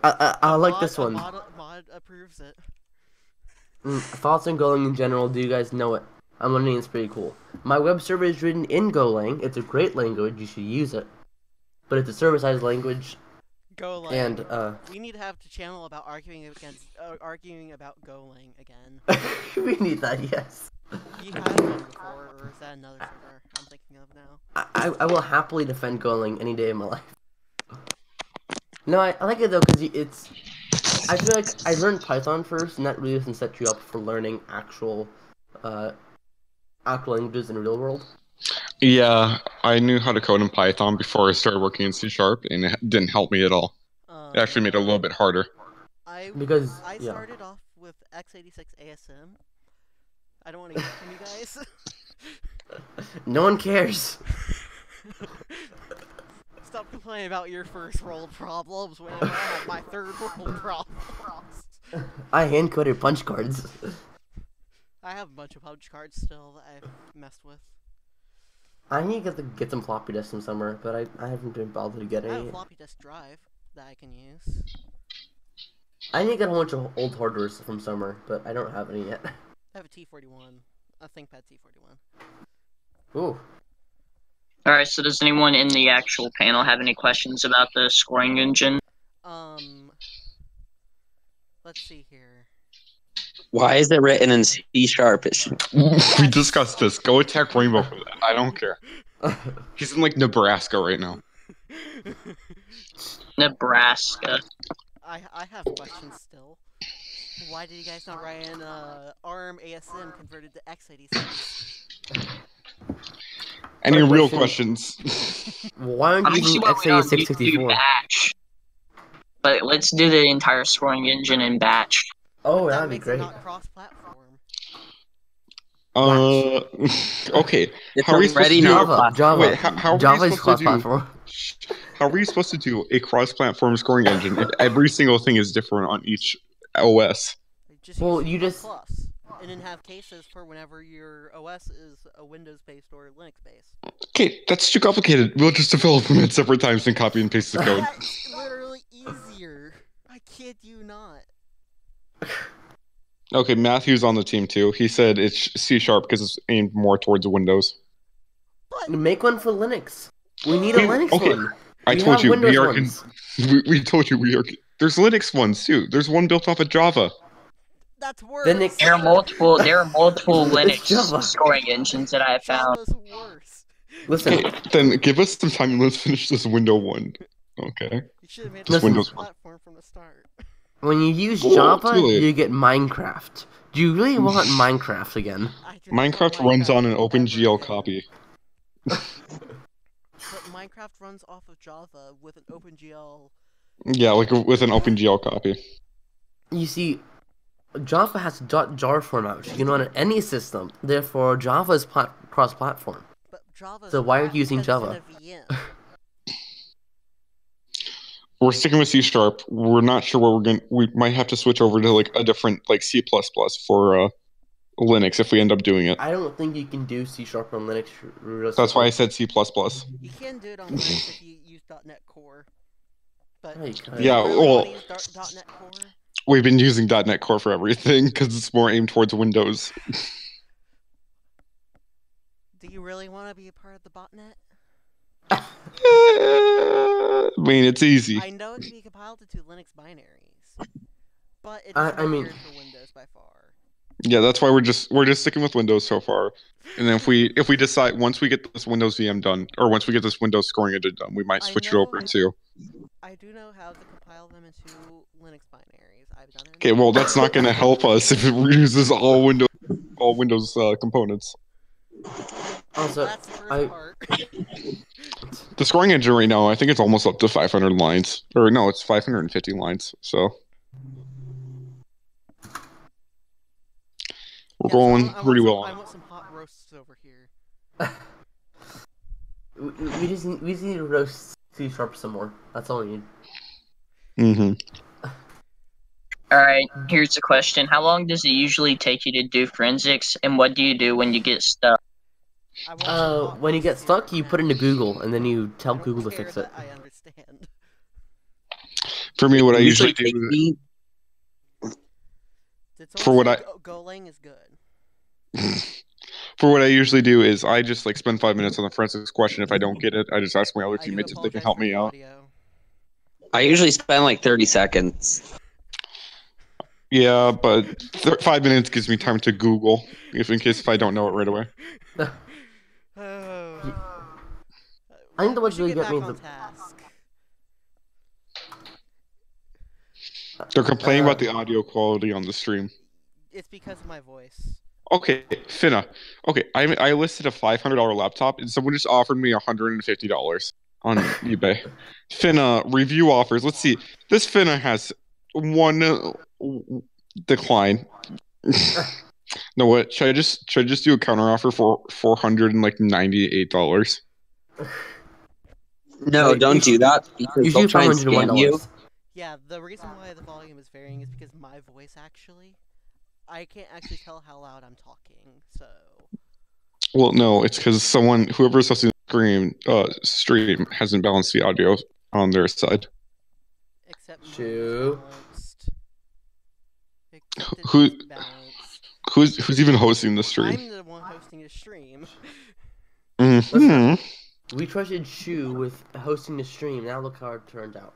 I like this one. Mod approves it. Thoughts on Golang in general, do you guys know it? I'm learning it's pretty cool. My web server is written in Golang. It's a great language, you should use it. But it's a server-side language, Golang. and we need to have the channel about arguing about Golang again. we need that, yes. You had one before, or is that another server I'm thinking of now? I will happily defend Golang any day of my life. No, I like it though, because it's... I feel like I learned Python first, and that really doesn't set you up for learning actual languages in the real world. Yeah, I knew how to code in Python before I started working in C#, and it didn't help me at all. It actually made it a little bit harder. I yeah. started off with x86 ASM. I don't want to get from you guys. No one cares. Stop complaining about your first world problems when I have my third world problems. I hand-coded punch cards. I have a bunch of punch cards still that I've messed with. I need to get some floppy disks from somewhere, but I haven't been bothered to get I have any. a floppy disk drive that I can use. I need to get a whole bunch of old hardware from somewhere, but I don't have any yet. I have a T41. a ThinkPad T41. Ooh. All right. So does anyone in the actual panel have any questions about the scoring engine? Let's see here. Why is it written in C#? We discussed this. Go attack Rainbow for that. I don't care. He's in like Nebraska right now. Nebraska. I have questions still. Why did you guys not write in ARM ASM converted to x86? Any Good real question. questions? Why aren't you using x86-64? Batch. But let's do the entire scoring engine in batch. Oh, That that'd be makes great. it not cross-platform. Okay. It's How are we supposed to already do? not Java. Wait, how are Java we is supposed to do? cross-platform. How are you supposed to do a cross-platform scoring engine if every single thing is different on each OS? Just Well, use you C++, just- and then have cases for whenever your OS is a Windows-based or Linux-based. Okay, that's too complicated. We'll just develop them at separate times and copy and paste the code. That's literally easier. I kid you not. Okay, Matthew's on the team too. He said it's C# because it's aimed more towards Windows. But Make one for Linux. We need a Linux Okay. one. I We told have you Windows we are. ones. We told you we are. There's Linux ones too. There's one built off of Java. that's worse. Then it- There are multiple It's Linux Java. scoring engines that I have found. Java's worse. Listen, Okay, then give us some time and let's finish this window one. Okay. You should have made Just a Windows platform from the start. when you use Well, Java, too late. you get Minecraft. Do you really want Minecraft again? I do not want Minecraft runs on an ever OpenGL again. copy. But Minecraft runs off of Java with an OpenGL. Yeah, like with an OpenGL copy. You see, Java has .jar format, which you can run on any system. Therefore, Java is cross-platform. But Java's So why are you crap using because Java? it's in a VM. We're sticking with C#. We're not sure what we're going. We might have to switch over to like a different like C++ for Linux if we end up doing it. I don't think you can do C# on Linux. That's why I said C++. You can do it on Linux if you use .NET Core. But Oh, you can. Yeah, you really well- want to use .NET Core? We've been using .NET Core for everything because it's more aimed towards Windows. Do you really want to be a part of the botnet? I mean, it's easy. I know it can be compiled into Linux binaries, but it's I mean- geared for Windows by far. Yeah, that's why we're just sticking with Windows so far. And then if we decide once we get this Windows VM done, or once we get this Windows scoring engine done, we might I switch it know- over to. I do know how to compile them into Linux binaries. I've done it. Okay, well that's not going to help us if it uses all Windows components. Also, That's the first I- part. The scoring engine right now, I think it's almost up to 500 lines, or no, it's 550 lines. So we're Yeah, so going I want pretty some- well I on it. want some hot roasts over here. we just need to roast C# some more. That's all we need. Mm-hmm. Alright, here's the question. How long does it usually take you to do forensics, and what do you do when you get stuck? I want some hot When you get roasts stuck, right you put now. into Google, and then you tell I don't Google to care fix it. that I understand. For me, what I It usually takes do. me- Did For someone what say Golang is good? For what I usually do is I just like spend 5 minutes on the forensics question. If I don't get it, I just ask my other I do teammates if they can apologize help for me the out. audio. I usually spend like 30 seconds. Yeah, but 5 minutes gives me time to Google if if I don't know it right away. Oh. I think the We ones should really get get me back on the- task. They're complaining about the audio quality on the stream. It's because of my voice. Okay, Finna. Okay, I listed a $500 laptop and someone just offered me $150 on eBay. Finna review offers. Let's see. This Finna has one decline. No, what? Should I just do a counter offer for $498? No, Wait, don't you do should- that because You they'll should try and $501. scam you. Yeah, the reason why the volume is varying is because my voice actually. I can't actually tell how loud I'm talking, so. Well, no, it's because whoever's hosting the stream hasn't balanced the audio on their side. Except mine is Shoo. balanced. Except it Who- is balanced. Who's even hosting the stream? I'm the one hosting the stream. Mhm. We trusted Shu with hosting the stream. Now look how it turned out.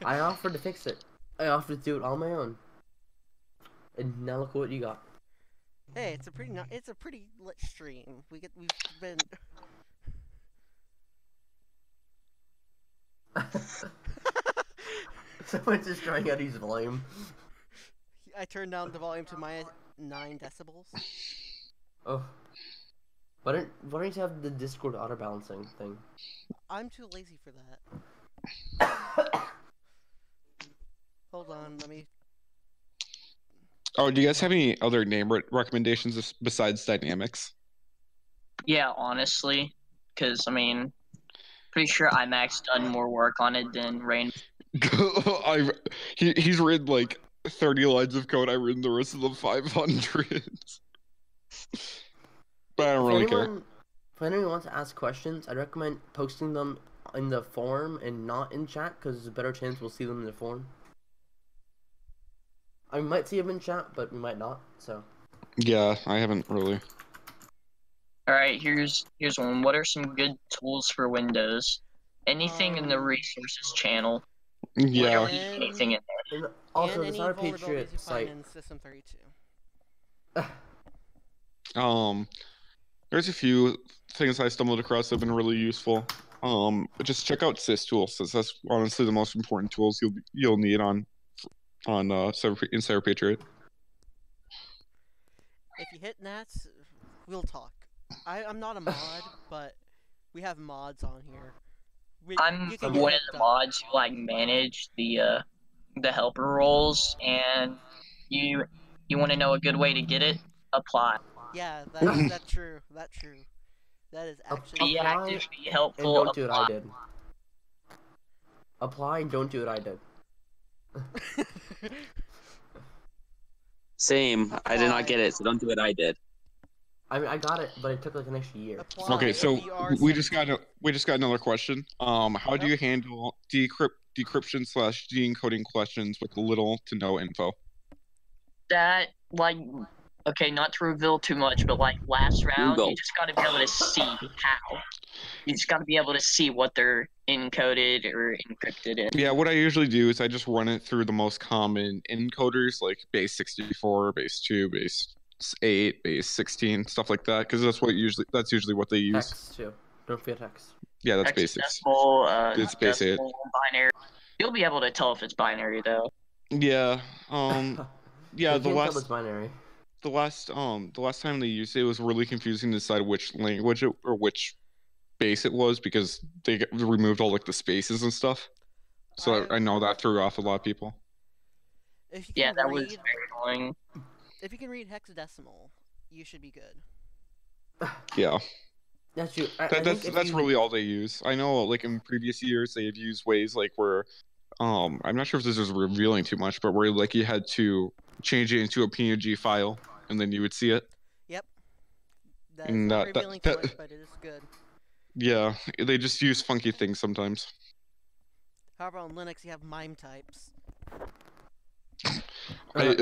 I offered to fix it. I offered to do it on my own. And now look what you got. Hey, it's a pretty lit stream. We've been. Someone's just trying out his volume. I turned down the volume to my 9 decibels. Oh. Why don't you have the Discord auto balancing thing? I'm too lazy for that. Hold on, let me. Oh, do you guys have any other name recommendations besides Dynamics? Yeah, honestly, because I mean, pretty sure IMAX done more work on it than Rain. He's written like 30 lines of code. I've written the rest of the 500. But I don't really care. If anyone wants to ask questions, I'd recommend posting them in the forum and not in chat, because there's a better chance we'll see them in the forum. I might see them in chat, but we might not, so. Yeah, I haven't really. Alright, here's one. What are some good tools for Windows? Anything in the resources channel. Yeah. Literally anything in there. And also, and the any CyberPatriot vulnerabilities you site. find in System 32. There's a few things I stumbled across that have been really useful. Just check out systools, since that's honestly the most important tools you'll need in CyberPatriot. If you hit Nats, we'll talk. I'm not a mod, but we have mods on here. I'm one of the mods who like manage the helper roles, and you want to know a good way to get it? Apply. Yeah, that's true. That's true. That is actually Be active, be helpful. And don't do what I did. Apply and don't do what I did. Same. I did not get it, so don't do what I did. I mean, I got it, but it took like an extra year. Apply Okay, so if you are we just 17. got another question. How do you handle decryption / de-encoding questions with little to no info? That, like, okay, not to reveal too much, but like last round, you just gotta be able to see how. You just gotta be able to see what they're encoded or encrypted in. Yeah, what I usually do is I just run it through the most common encoders, like base 64, base 2, base 8, base 16, stuff like that, because that's usually what they use. Hex too. Don't forget hex. Yeah, that's basics. It's base 8. Binary. You'll be able to tell if it's binary though. Yeah. Yeah. The last binary. The last time they used it, was really confusing to decide which language or which base it was, because they removed all like the spaces and stuff. So I know that threw off a lot of people. Yeah, that was very annoying. If you can read hexadecimal, you should be good. Yeah. That's true. That's really all they use. I know, like in previous years, they've used ways like where, I'm not sure if this is revealing too much, but where like you had to change it into a PNG file and then you would see it. Yep. That is not revealing too much, but it is good. Yeah, they just use funky things sometimes. However, on Linux you have MIME types. I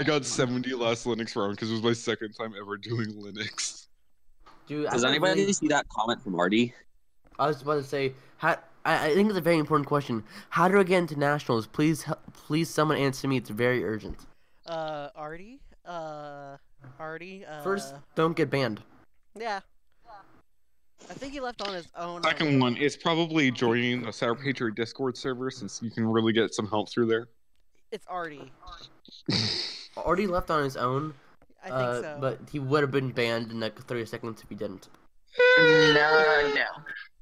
got 70 last Linux round because it was my second time ever doing Linux. Dude, does anybody see that comment from Artie? I was about to say, I think it's a very important question. How do I get into nationals? Please someone answer me. It's very urgent. Artie? First, don't get banned. Yeah. I think he left on his own. Second one is probably joining the CyberPatriot Discord server, since you can really get some help through there. It's Artie. Artie left on his own. I think so. But he would have been banned in like 30 seconds if he didn't.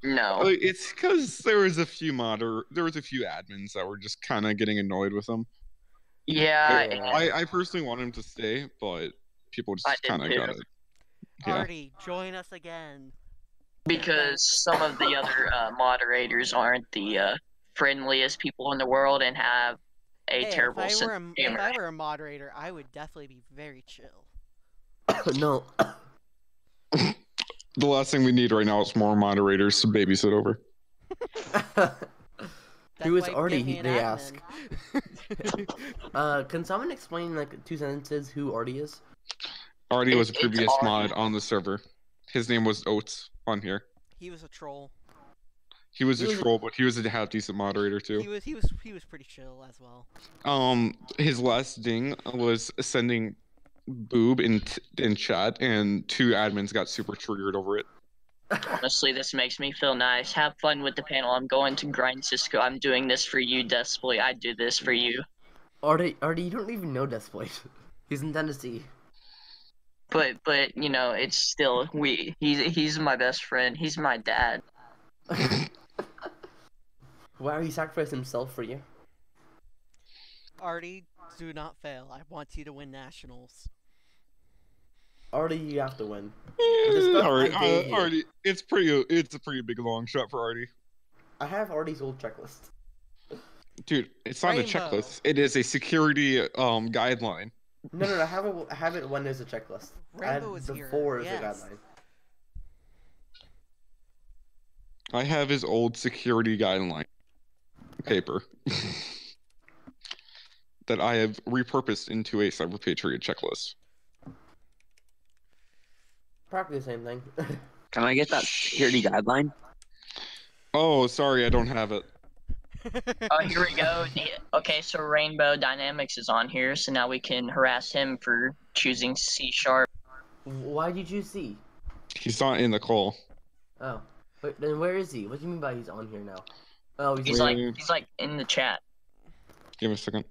No. It's because there was a few admins that were just kind of getting annoyed with him. Yeah. I personally want him to stay, but people just kind of got it. Yeah. Artie, join us again. Because some of the other moderators aren't the friendliest people in the world and have a terrible sense of humor. If I were a moderator, I would definitely be very chill. No. The last thing we need right now is more moderators to babysit over. That's Who is why you Artie? give me an They admin. ask. Can someone explain like 2 sentences who Artie is? Artie was a It's previous Artie. mod on the server. His name was Oates on here. He was a troll. He was He a was a- troll, but he was a half decent moderator too. He was pretty chill as well. His last ding was sending boob in chat, and 2 admins got super triggered over it. Honestly, this makes me feel nice. Have fun with the panel. I'm going to grind Cisco. I'm doing this for you, Desploy. I do this for you. Artie, you don't even know Deathblade. He's in Tennessee. But you know, it's still he's my best friend. He's my dad. Wow, he sacrificed himself for you. Artie, do not fail. I want you to win nationals. Artie, you have to win. Artie, it's a pretty big long shot for Artie. I have Artie's old checklist. Dude, it's not Rainbow. a checklist. It is a security guideline. No, I have it when there's a checklist. Rainbow I is have here. before Yes. is a guideline. I have his old security guideline paper that I have repurposed into a CyberPatriot checklist. Practically the same thing. Can I get that security guideline? Oh, sorry, I don't have it. Oh, here we go. Okay, so Rainbow Dynamics is on here, so now we can harass him for choosing C#. Why did you choose C? He's not in the call. Oh. Wait, then where is he? What do you mean by he's on here now? Oh, He's like in the chat. Give me a second.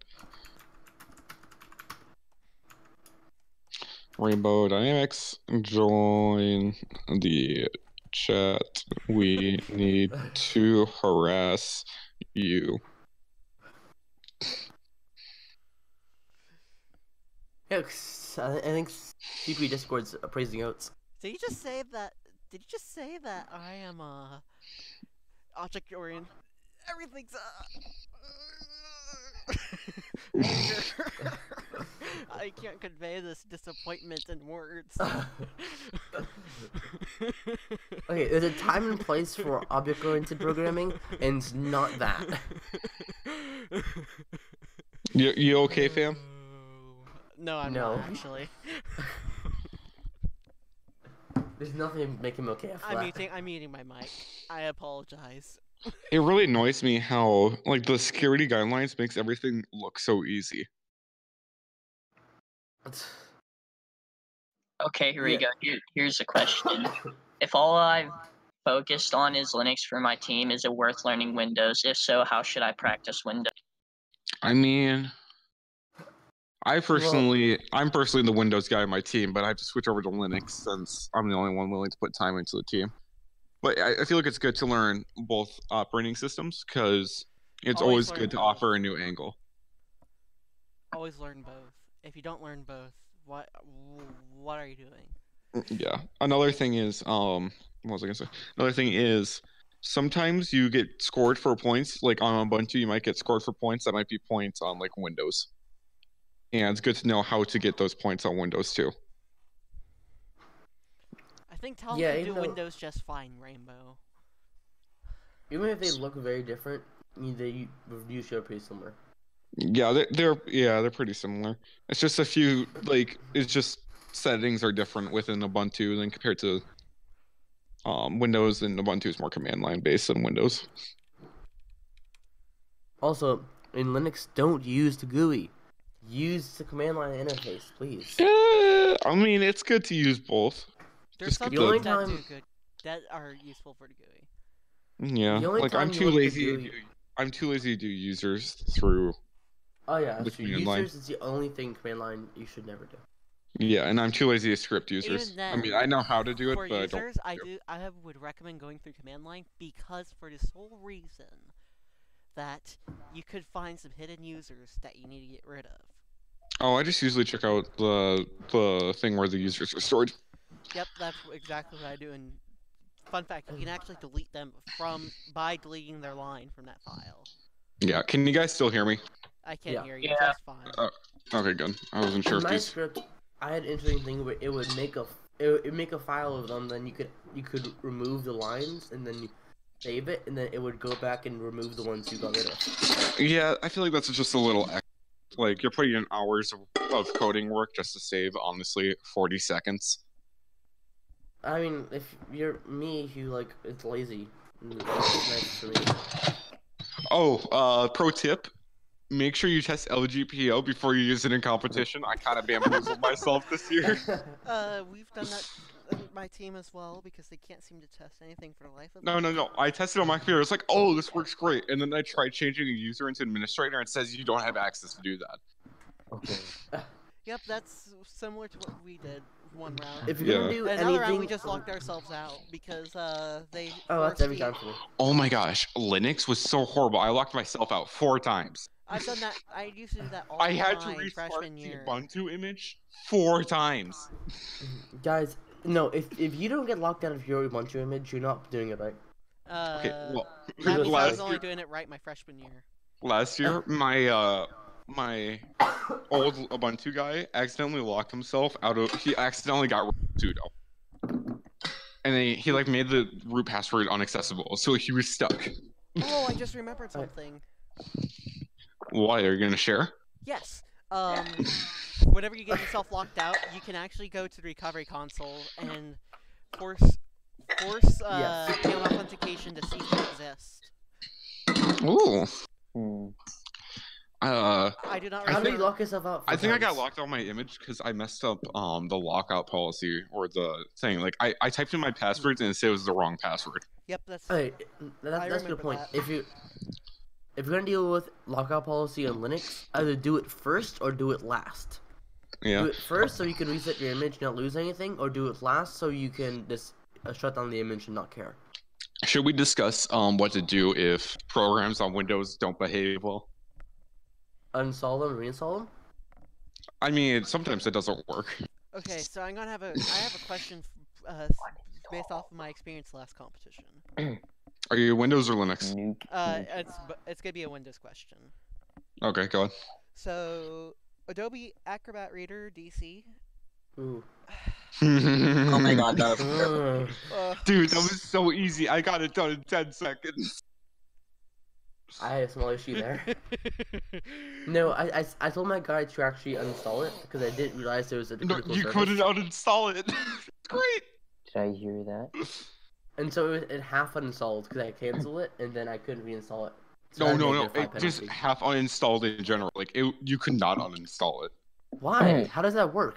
Rainbow Dynamics, join the chat. We need to harass you. Yeah, I think CP Discord's praising Oates. Did you just say that? Did you just say that I am object oriented? Everything's I can't convey this disappointment in words. Okay, there's a time and place for object-oriented programming, and it's not that. You okay, fam? No, I'm No. not actually. There's nothing to make him okay after that. I'm muting my mic. I apologize. It really annoys me how like the security guidelines makes everything look so easy. Okay, here we Yeah. go. Here's a question. If all I've focused on is Linux for my team, is it worth learning Windows? If so, how should I practice Windows? I mean, I'm personally the Windows guy on my team, but I have to switch over to Linux since I'm the only one willing to put time into the team. But I feel like it's good to learn both operating systems because it's Always always learn good to both. offer a new angle. Always learn both. If you don't learn both, what are you doing? Yeah. Another thing is, what was I gonna say? Another thing is, sometimes you get scored for points. Like on Ubuntu, you might get scored for points that might be points on like Windows. And it's good to know how to get those points on Windows too. I think Tom Yeah, can even do though- Windows just fine, Rainbow. Even if they look very different, they reviews show pretty similar. Yeah, they're pretty similar. It's just a few it's just settings are different within Ubuntu than compared to Windows, and Ubuntu is more command line based than Windows. Also, in Linux, don't use the GUI. Use the command line interface, please. I mean, it's good to use both. There's Just some get the only things that time- do good that are useful for the GUI. Yeah, The only like time I'm you too want the lazy. GUI I'm too lazy to do users through. Oh yeah, the that's true. command line. Users is the only thing command line you should never do. Yeah, and I'm too lazy to script users. Even I then, mean, I know how to do it, For but I don't. users, I would recommend going through command line because for the sole reason that you could find some hidden users that you need to get rid of. Oh, I just usually check out the thing where the users are stored. Yep, that's exactly what I do. And fun fact, you can actually delete them by deleting their line from that file. Yeah, can you guys still hear me? I can Yeah. hear you Yeah. just fine. Okay, good. I wasn't sure In if my these. script, I had an interesting thing where it would make a file of them. Then you could remove the lines, and then save it, and then it would go back and remove the ones you got rid of. Yeah, I feel like that's just a little like you're putting in hours of coding work just to save, honestly, 40 seconds. I mean, if you're me, you like it's lazy. It's nice for me. Oh, pro tip: make sure you test LGPO before you use it in competition. I kind of bamboozled myself this year. We've done that on my team as well because they can't seem to test anything for the life of No, them. no, no. I tested on my computer. It's like, oh, this works great. And then I tried changing a user into administrator, and it says you don't have access to do that. Okay. Yep, that's similar to what we did one round. If you're gonna Yeah. do Another anything, round we just locked ourselves out because they. oh, that's forced every the- time for me. Oh my gosh, Linux was so horrible. I locked myself out 4 times. I've done that. I used to do that all I the had to time restart freshman the year. Ubuntu image 4 times. Guys, no, if you don't get locked out of your Ubuntu image, you're not doing it right. Okay, well, That means I last was only year, doing it right my freshman year. my old Ubuntu guy accidentally locked himself out of. He accidentally got sudo, and he like made the root password inaccessible, so he was stuck. Oh, I just remembered something. Why are you gonna share? Yes. Whenever you get yourself locked out, you can actually go to the recovery console and force Yes. mail authentication to cease to exist. Ooh. Hmm. I do not How do you remember. lock yourself out? I think I got times? locked out of my image because I messed up the lockout policy or the thing. Like I typed in my passwords and it said it was the wrong password. Yep, that's. Hey, I that's a good remember point. that. If you're gonna deal with lockout policy on Linux, either do it first or do it last. Yeah. Do it first so you can reset your image and not lose anything, or do it last so you can just shut down the image and not care. Should we discuss what to do if programs on Windows don't behave well? Uninstall them, reinstall them. I mean, sometimes it doesn't work. Okay, so I have a question based off of my experience last competition. Are you Windows or Linux? Nuke. It's gonna be a Windows question. Okay, go ahead. So, Adobe Acrobat Reader DC. Ooh. Oh my god, that was terrible. Dude, that was so easy. I got it done in 10 seconds. I had a small issue there. No, I told my guy to actually uninstall it because I didn't realize there was a No, critical you service. couldn't uninstall it. Great. Did I hear that? And so it half uninstalled because I canceled it and then I couldn't reinstall it. So I No, had to no, make no. a 5 It just penalty. half uninstalled in general. Like, you could not uninstall it. Why? How does that work?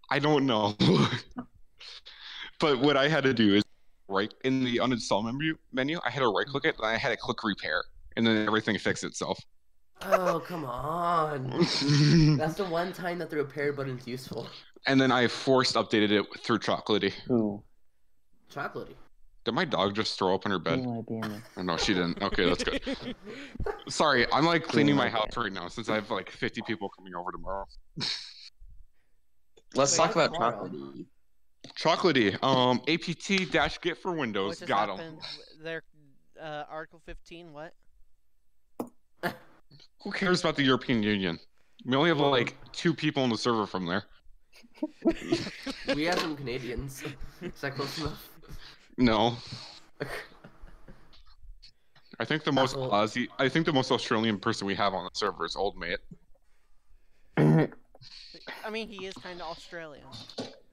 I don't know. But what I had to do is, right in the uninstall menu, I had to right click it and I had to click repair. And then everything fixed itself. Oh, come on. That's the one time that the repair button's useful. And then I forced updated it through Chocolatey. Who? Chocolatey. Did my dog just throw up in her Who bed? might be in it? Oh, no, she didn't. Okay, that's good. Sorry, I'm like cleaning my house right now since I have like 50 people coming over tomorrow. Let's Wait, talk about tomorrow? chocolatey. Chocolatey, apt-get for What Windows, just got 'em. happened? Their Article 15. What? Who cares about the European Union? We only have like 2 people on the server from there. We have some Canadians. Is that close enough? No. I think the most Apple. Aussie, I think the most Australian person we have on the server is Old Mate. I mean, he is kind of Australian.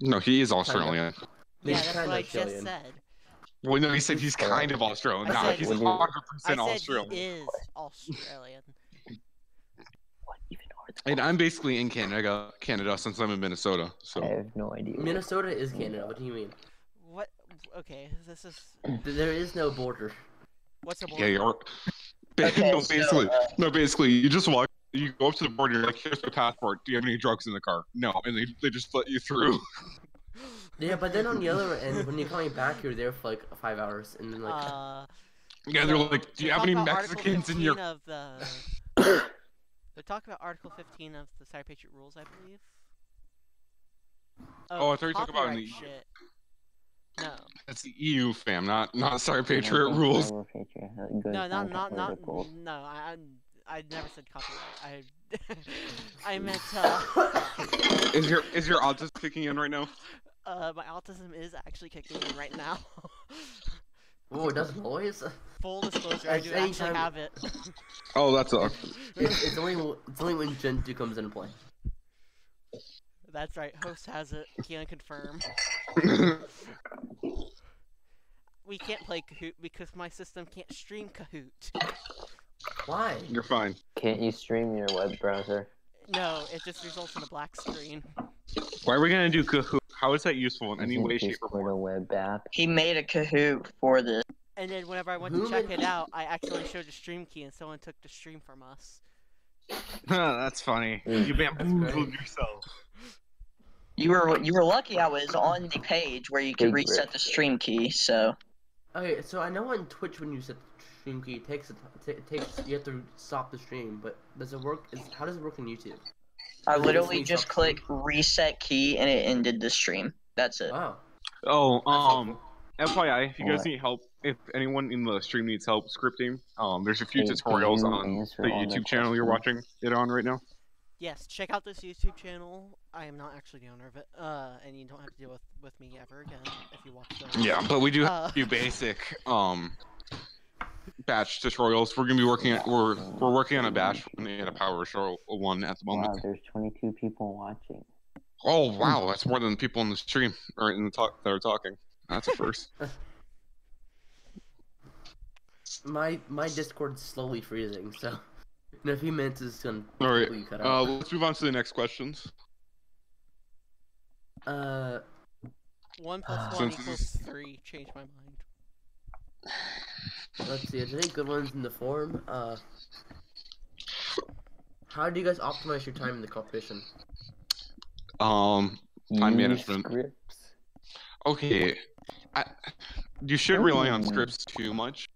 No, he is Australian. Yeah, He's that's kinda what I just Australian. said. Well, no, he said he's kind of Australian. I Nah, said- he's Would you- 100% I said Australian. he is Australian. What even are the And I'm basically in Canada since I'm in Minnesota. I So have no idea. Minnesota is Canada. What do you mean? What? Okay, this is. There is no border. What's the yeah, border? you're. Okay, no, so, basically, you just walk. You go up to the border. You're like, "Here's my passport. Do you have any drugs in the car?" No, and they just let you through. Yeah, but then on the other end, when you're coming back, you're there for like 5 hours, and then like Yeah, they're So, like, "Do you to have talk any about Article Mexicans in your?" 15 Of the... They talk about Article 15 of the CyberPatriot rules, I believe. Oh, I thought you were talking about in copyright the- shit. No, That's the EU fam, not Sorry I Patriot think rules. CyberPatriot goes no, down not to not political. no. I never said copyright. I meant Is your autism kicking in right now? my autism is actually kicking in right now. Oh, it doesn't always. Full disclosure, I do Any actually time- have it. Oh, that sucks. It's only when Gen 2 comes into play. That's right, host has it. Can confirm. We can't play Kahoot because my system can't stream Kahoot. Why? You're fine. Can't you stream your web browser? No, it just results in a black screen. Why are we gonna do Kahoot? How is that useful in any Isn't way, shape, or Discord form? a web app? He made a Kahoot for this. And then whenever I went Who to check made- it out, I actually showed the stream key and someone took the stream from us. That's funny. You bamboozled yourself. You were lucky I was on the page where you could Big reset rip. the stream key. So Okay, so I know on Twitch when you set the stream key, it takes you have to stop the stream. But does it work? How does it work on YouTube? I Does it literally instantly just stop the stream? click reset key and it ended the stream. That's it. Wow. Oh, FYI, if you guys What? need help, if anyone in the stream needs help scripting, there's a few Hey, can tutorials you on answer the all the YouTube channel you're watching questions? it on right now. Yes, check out this YouTube channel. I am not actually the owner of it, and you don't have to deal with me ever again if you watch those. Yeah, but we do have Uh. a few basic batch tutorials. We're gonna be working at we're working on a bash one and a PowerShell one at the moment. Wow, there's 22 people watching. Oh wow, that's more than people in the stream or in the talk that are talking. That's a first. My Discord's slowly freezing, so in a few minutes it's gonna All right, completely cut out. let's move on to the next questions. 1 plus 1 Since equals this is- 3. Change my mind. Let's see. Are there any good ones in the forum? How do you guys optimize your time in the competition? Time Use management. Scripts. Okay, you shouldn't rely on scripts too much.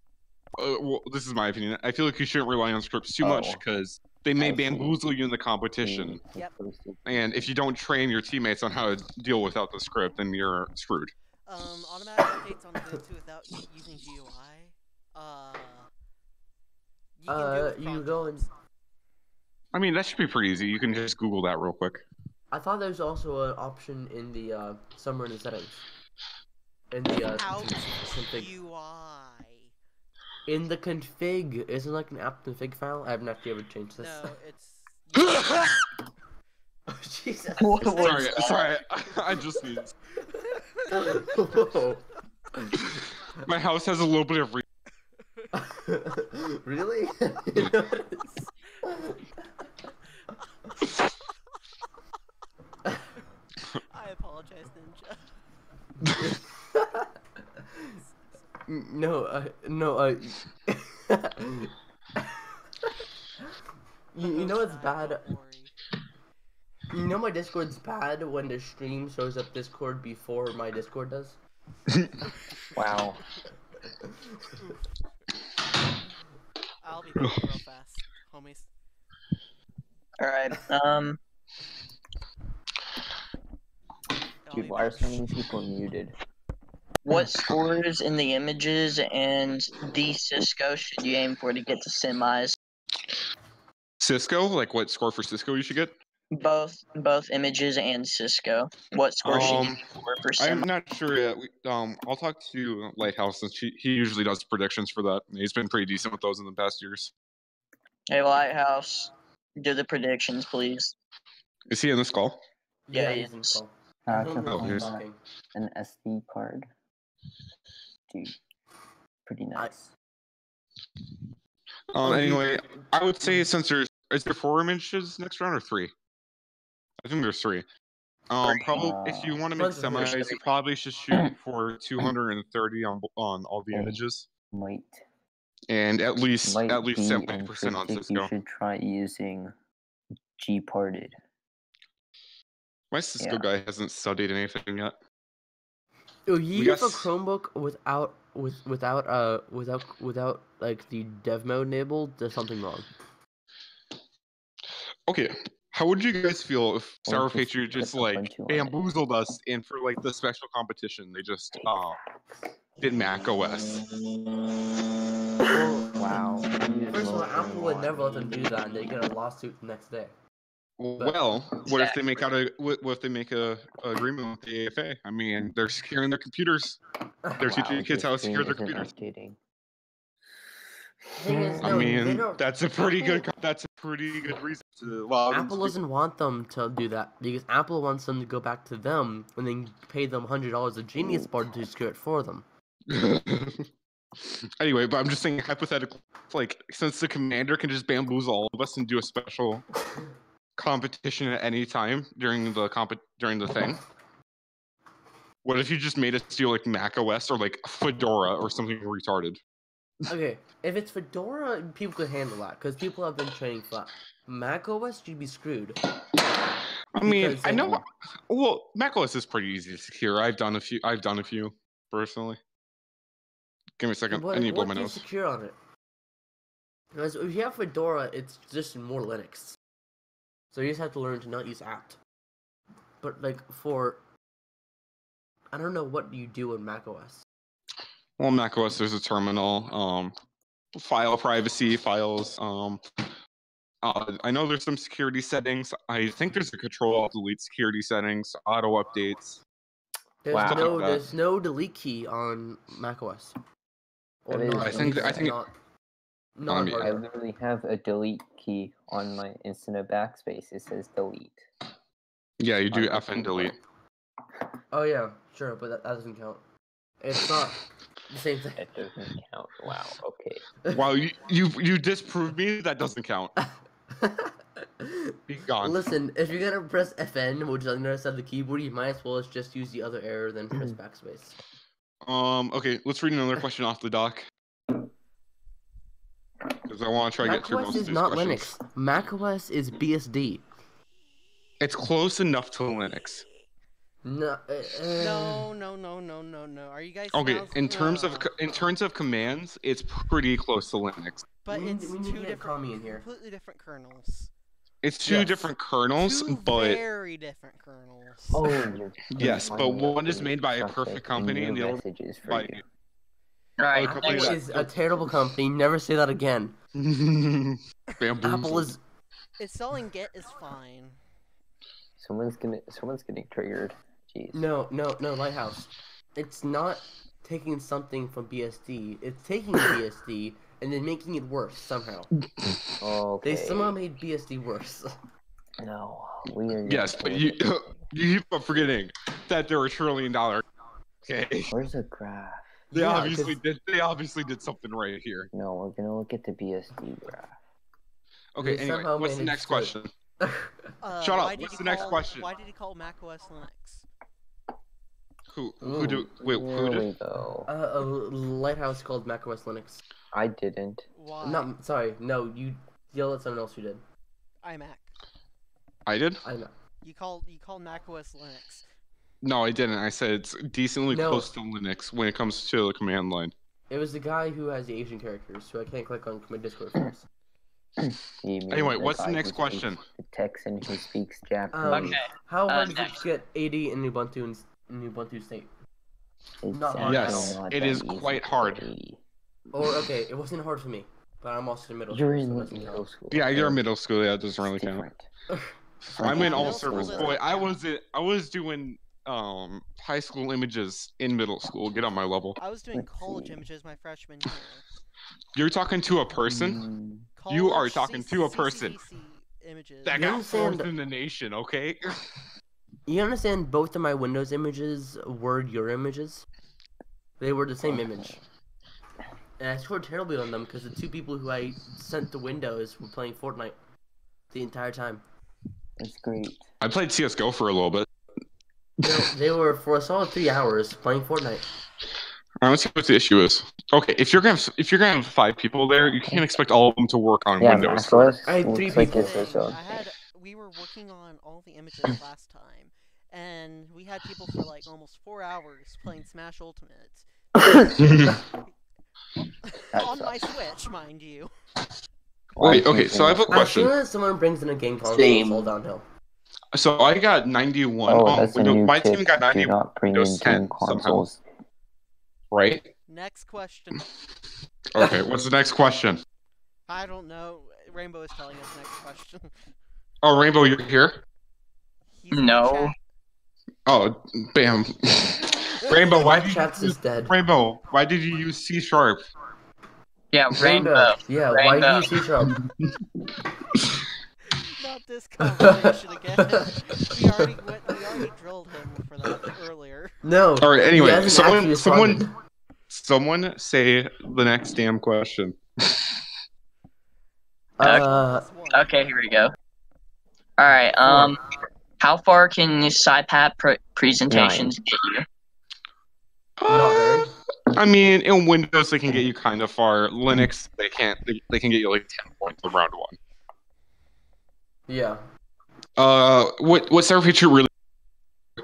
Well, this is my opinion. I feel like you shouldn't rely on scripts too much Oh. because they may I see. bamboozle you in the competition. Yep. And if you don't train your teammates on how to deal without the script, then you're screwed. Automatic updates on the go to without using GUI. You can do it with You cron go and jobs. I mean, that should be pretty easy. You can just Google that real quick. I thought there was also an option in the somewhere in the settings. In the Out config. UI. In the config, isn't like an app config file? I haven't actually ever changed this. No, it's. Oh, Jesus. What was Sorry, that? sorry. I just sneezed. Whoa. My house has a little bit of. Really? You know what it is? I apologize, Ninja. No, you know what's bad? Don't worry. You know my Discord's bad when the stream shows up Discord before my Discord does? Wow. I'll be back real fast, homies. All right. I'll Dude, be why are back. so many people muted? What scores in the images and the Cisco should you aim for to get to semis? Cisco? Like what score for Cisco you should get? Both images and Cisco. What score should you Um, aim for I'm semis? not sure yet. I'll talk to Lighthouse since he usually does predictions for that. He's been pretty decent with those in the past years. Hey, Lighthouse, do the predictions, please. Is he in this call? Yeah, he's in yes. call. I He's can Oh, find here's- talking. an SD card. Dude, pretty nice. Anyway, I would say since is there 4 images next round or 3? I think there's 3. Probably if you want to make Bunch of semis, you probably should shoot for 230 on all the Okay. images, Might and at least be 70% on interesting. Cisco. You should try using Gparted. My Cisco Yeah. guy hasn't studied anything yet. Oh, you We have a got- Chromebook without like the dev mode enabled. There's something wrong. Okay, how would you guys feel if Or just CyberPatriot just put like Ubuntu on it. bamboozled us and for like the special competition they just did Mac OS? Wow. First of all, Apple would never let them do that, and they get a lawsuit the next day. Well, what if they make a agreement with the AFA? I mean, they're securing their computers. They're teaching Wow, kids your how to secure screen their isn't computers. updating. Thing is, I no, they mean, don't. that's a pretty Apple, good. That's a pretty good reason to allow them Apple to doesn't want them to do that because Apple wants them to go back to them and then pay them $100 a Genius Bar to secure it for them. do. Anyway, but I'm just saying hypothetically, like since the commander can just bamboozle all of us and do a special competition at any time during the thing. What if you just made us do like Mac OS or like Fedora or something retarded? Okay, if it's Fedora, people could handle that because people have been training for that. Mac OS, you'd be screwed. I mean, Because, I like, know. Well, Mac OS is pretty easy to secure. I've done a few personally. Give me a second. I need to blow What my do you nose. secure on it? Because if you have Fedora, it's just more Linux. So you just have to learn to not use apt. But like I don't know what you do in Mac OS. Well, Mac OS, there's a terminal. File privacy, files. I know there's some security settings. I think there's a Control-Alt-Delete security settings, auto updates. There's Wow. no Like that. there's no delete key on Mac OS. Or That is- not. I think- At least I think- not I mean, I hardware. literally have a delete key on my instant of backspace. It says delete. Yeah, you do on my F and delete. Oh yeah, sure, but that doesn't count. It's not the same thing. That doesn't count. Wow. Okay. Wow, you disproved me. That doesn't count. Be gone. Listen, if you're gonna press FN, which is on the other side of the keyboard, you might as well just use the other arrow than press backspace. Okay, let's read another question off the doc. Because I want to try to get through most macOS of is these not questions. Linux. macOS is BSD. It's close enough to Linux. No. No. Are you guys? Okay, now- in terms of no. in terms of commands, it's pretty close to Linux. But we need- it's we need to two get different, Kami in here. completely different kernels. It's two Yes. different kernels, Two but very different kernels. Oh, you're yes, but finding out one is the made by a traffic perfect in company your and the other messages for by you. Alright, Other company Apple that- is a terrible company. Never say that again. bamboozled. Apple is. It's selling Git is fine. Someone's getting triggered. Jeez. No, Lighthouse. It's not taking something from BSD. It's taking BSD and then making it worse somehow. Okay. They somehow made BSD worse. No, we are. Yes, but you keep on forgetting that they're $1 trillion. Okay. Where's the graph? They Yeah, obviously 'cause- did. They obviously did something right here. No, we're gonna look at the BSD graph. Okay. They Anyway, somehow what's the managed next to- question? Shut up, Why did what's you the next call- question? Why did he call macOS Linux? Who Ooh, do? Wait, who There did? we go. A Lighthouse called macOS Linux. I didn't. Why? Not sorry. No, you yelled at someone else who did. iMac. I did. I know. You called macOS Linux. No, I didn't. I said it's decently No. close to Linux when it comes to the command line. It was the guy who has the Asian characters, who I can't click on my Discord first. You mean Anyway, the what's the guy next who question? speaks- The Texan who speaks Japanese. Okay. How hard is it next. to get 80 in Ubuntu state? It's Not hard. Yes, not it that is easy quite to hard. get 80. Or okay, it wasn't hard for me, but I'm also in middle You're school. in so it doesn't middle count. school. Yeah, you're so middle school. Yeah, it doesn't really it's count. different. I'm Yeah, in all middle school service. doesn't Boy, count. I was doing high school images in middle school. Get on my level. I was doing Let's college see. images my freshman year. You're talking to a person. Mm, You are College talking to a person. CCDC images. That You got understand- fourth in the nation. Okay. You understand both of my Windows images were your images? They were the same image. And I scored terribly on them because the two people who I sent to Windows were playing Fortnite the entire time. That's great. I played CS:GO for a little bit. They were for a solid 3 hours playing Fortnite. All right, let's see what the issue is. Okay, if you're gonna have 5 people there, you can't expect all of them to work on Yeah, Windows. macOS I had 3 looks like people. it's its own thing. We were working on all the images last time, and we had people for like almost 4 hours playing Smash Ultimate That on my sucks. Switch, mind you. Wait, okay, so I have a As question. soon as someone brings in a game console, Same. it's all downhill. So I got 91 Oh, on that's a Windows. new My tip. team got Do 91, not bring in Windows 10 game somehow. consoles. right? Next question. Okay, what's the next question? I don't know. Rainbow is telling us next question. Oh, Rainbow, you're here? He's in the No. chat. Oh, bam. Rainbow, why did you Chats is use dead. Rainbow? Why did you use C#? Yeah, Rainbow. Yeah, why do Rainbow. you C sharp? Not this conversation again. We already drilled him for that earlier. No. All right. he Anyway, hasn't actually responded. someone say the next damn question. Okay, here we go. All right. How far can CyPat presentations get you? Not very. I mean, in Windows they can get you kind of far. Linux they can't. They can get you like 10 points in round 1. Yeah. What CyberPatriot really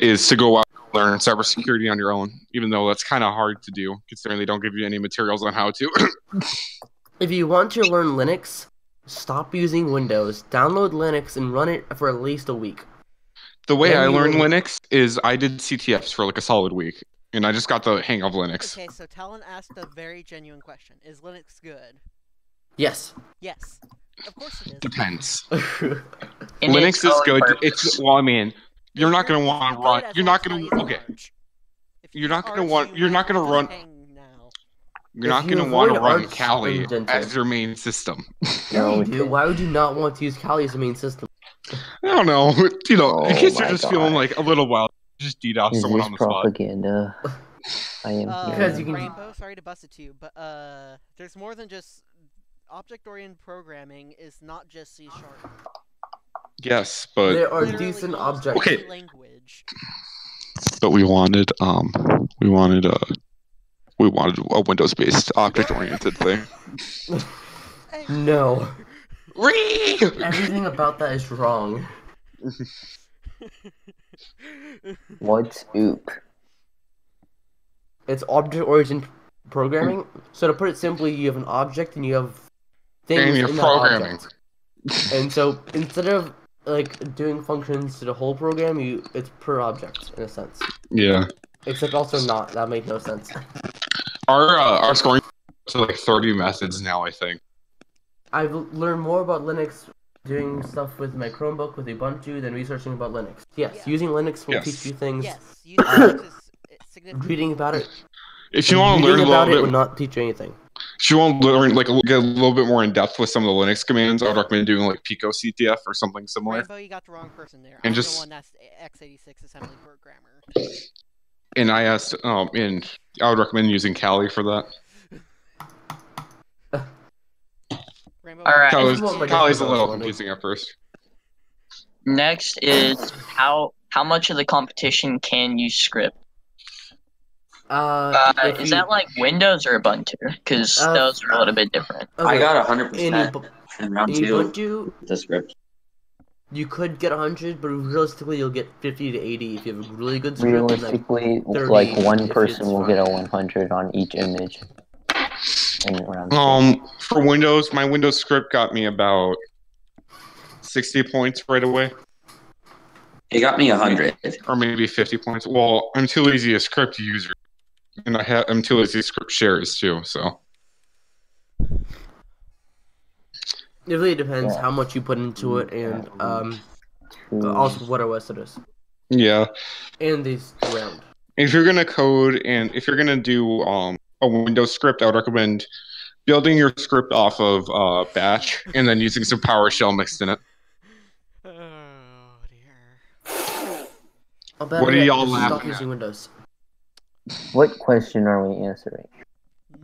is to go out and learn cybersecurity on your own, even though that's kind of hard to do, considering they don't give you any materials on how to. If you want to learn Linux, stop using Windows. Download Linux and run it for at least a week. The way Then I you learned will- Linux is I did CTFs for like a solid week, and I just got the hang of Linux. Okay, so Talon asked a very genuine question. Is Linux good? Yes. Yes. Of course it is. Depends. In Linux its is own good. purpose. It's well, I mean, you're not gonna want to run. You're not gonna. Okay. You're not gonna want. You're not gonna run. You're not If you gonna want to avoid run Arch Kali indented- as your main system. No, dude, why would you not want to use Kali as a main system? I don't know. You know, in Oh case you're my just feeling God. like a little wild, just DDoS Is someone this on the spot. propaganda? I am Because you hearing. can- Rainbow, sorry to bust it to you, but there's more than just object-oriented programming. Is not just C#. Yes, but There are Literally decent almost objects. any Okay. language. we wanted a Windows-based object-oriented thing. No. Ree! Everything about that is wrong. What's OOP? It's object-oriented programming. So to put it simply, you have an object and you have things And you're in that programming. object. And so instead of like doing functions to the whole program, it's per object in a sense. Yeah. Except also not. That made no sense. Our scoring to like 30 methods now, I think. I've learned more about Linux doing stuff with my Chromebook with Ubuntu than researching about Linux. Yes, Yeah. using Linux will Yes. teach you things. Yes, using Linux is significant. Reading about it, If you want to learn reading a about it little will bit, not teach you anything. if you want to learn like get a little bit more in depth with some of the Linux commands, I would recommend doing like Pico CTF or something similar. Rainbow, you got the wrong person there. And I'm just- the one that's x86 assembly programmer. And and I would recommend using Kali for that. Rainbow, All right. Kali- Well, like, Kali's a Windows little one. confusing at first. Next is how much of the competition can you script? If Is you- that like Windows or Ubuntu? Because those are a little bit different. okay, I got in 100% in round 2 Ubuntu, the script. you could get 100, but realistically, you'll get 50 to 80 if you have a really good script. and, like, Realistically, 30 like one if person it's will get a fine. 100 on each image. In round 2. For Windows, my Windows script got me about 60 points right away, It got me 100. or maybe 50 points. Well, I'm too lazy to script user, and I'm too lazy to script shares too. So It really depends Yeah. how much you put into it and Two. also what OS it is. yeah, And these round. if you're gonna code and if you're gonna do a Windows script, I would recommend building your script off of Bash and then using some PowerShell mixed in it. Oh dear. What are y'all Stop laughing using at? Windows. What question are we answering?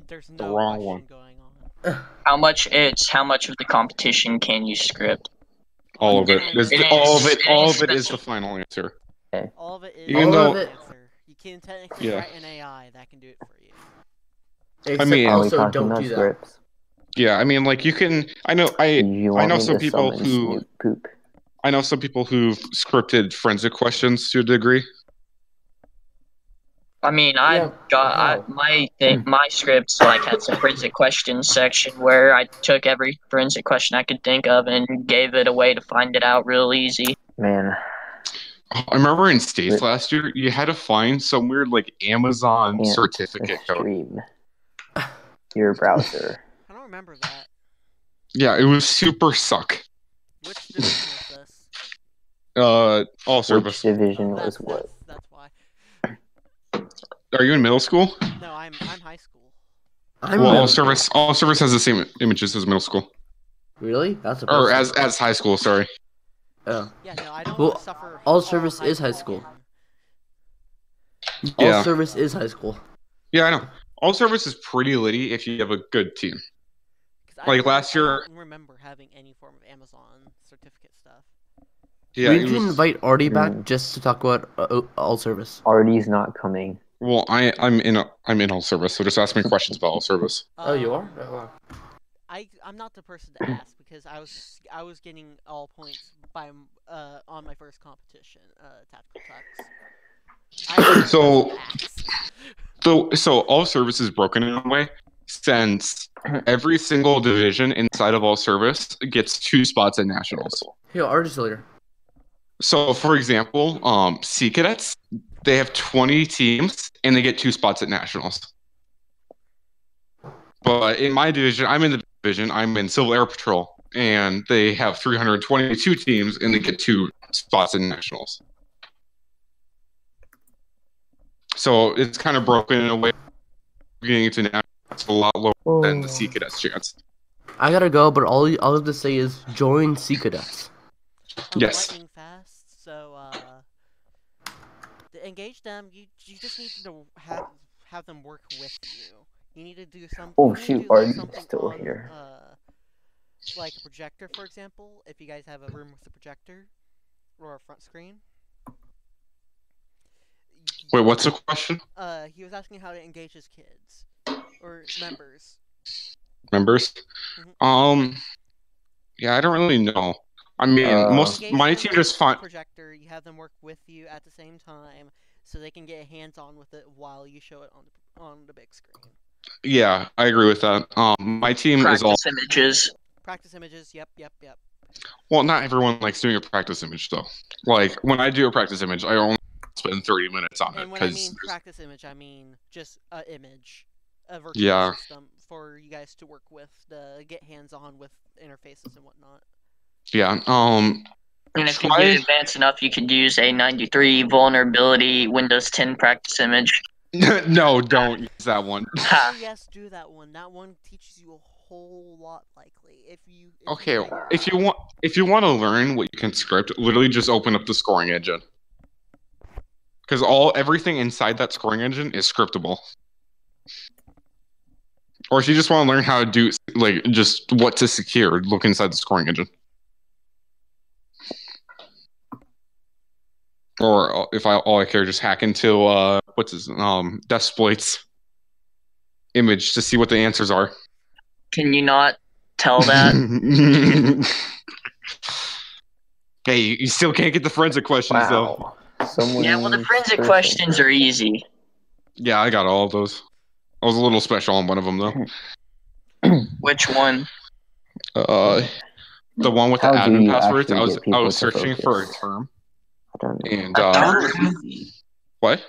There's The no wrong question one. going on. How much of the competition can you script? All of it. It All of is- it. it All is of it is the specific. final answer. All of it is Even the though- answer. You can technically Yeah. write an AI that can do it for you. Except mean- Are we also talking don't about do that. scripts? Yeah, I mean, like you can. I know. Did you want know me some to people summon who- Snoop Poop? I know some people who've scripted forensic questions to a degree. I mean, Yeah, wow. my scripts like had some forensic questions section where I took every forensic question I could think of and gave it a way to find it out real easy. Man, I remember in States Wait. last year, you had to find some weird like Amazon can't certificate code. stream your browser. I don't remember that. Yeah, it was super suck. Which division was this? All Which service. division Oh, was what? that's why. Are you in middle school? No, I'm high school. Well, all service has the same images as middle school. Really? That's a Or as high school, sorry. Oh. Yeah, no, I don't Well, want to suffer. all service is high school. again. All Yeah. service is high school. Yeah, I know. All service is pretty litty if you have a good team. 'Cause Like last year. I don't remember having any form of Amazon certificate stuff. Yeah, we it need to was. invite Artie back just to talk about all service. Artie's not coming. Well, I'm in all service, so just ask me questions about all service. Oh, you are? Um, Oh, wow. I'm not the person to ask because I was getting all points by on my first competition, tactical tux. I was the So- person to ask. So all service is broken in a way since every single division inside of all service gets 2 spots at nationals. Here, Artie's later. So, for example, Sea Cadets, they have 20 teams and they get 2 spots at nationals. But in my division, I'm in Civil Air Patrol, and they have 322 teams and they get 2 spots in nationals. So it's kind of broken in a way. Getting into nationals is a lot lower than the Sea Cadets chance. I gotta go, but all I have to say is join Sea Cadets. Yes. Lightning fast. So to engage them, you just need to have them work with you. You need to do something. Oh you need to shoot, do, like, Artie's something still on, here. Like a projector, for example. If you guys have a room with a projector or a front screen. Wait, what's the question? He was asking how to engage his kids or members. Members? Yeah, I don't really know. I mean, Engage my them team with just the fine. projector. You have them work with you at the same time, so they can get hands-on with it while you show it on the big screen. Yeah, I agree with that. My team is all. Practice images. Practice images. Yep. Well, not everyone likes doing a practice image though. Like when I do a practice image, I only spend 30 minutes on it And when I because mean practice image, I mean just an image, a virtual Yeah. system for you guys to work with, to get hands-on with interfaces and whatnot. yeah. And if you Try- get advanced enough, you could use a 93 vulnerability Windows 10 practice image. No, don't use that one. Ha. Oh, yes, do that one. That one teaches you a whole lot, likely. If you Okay, know your- if you want to learn what you can script, literally just open up the scoring engine. Because everything inside that scoring engine is scriptable. Or if you just want to learn how to do just what to secure, look inside the scoring engine. Or if all I care, just hack into Deathsploit's image to see what the answers are. Can you not tell that? Hey, you still can't get the forensic questions though. Wow. Someone Yeah, well, the forensic person. questions are easy. Yeah, I got all of those. I was a little special on one of them though. Which one? The one with the How do admin you passwords. actually I was get people to searching for a focus? term, I don't know. and Darn. what?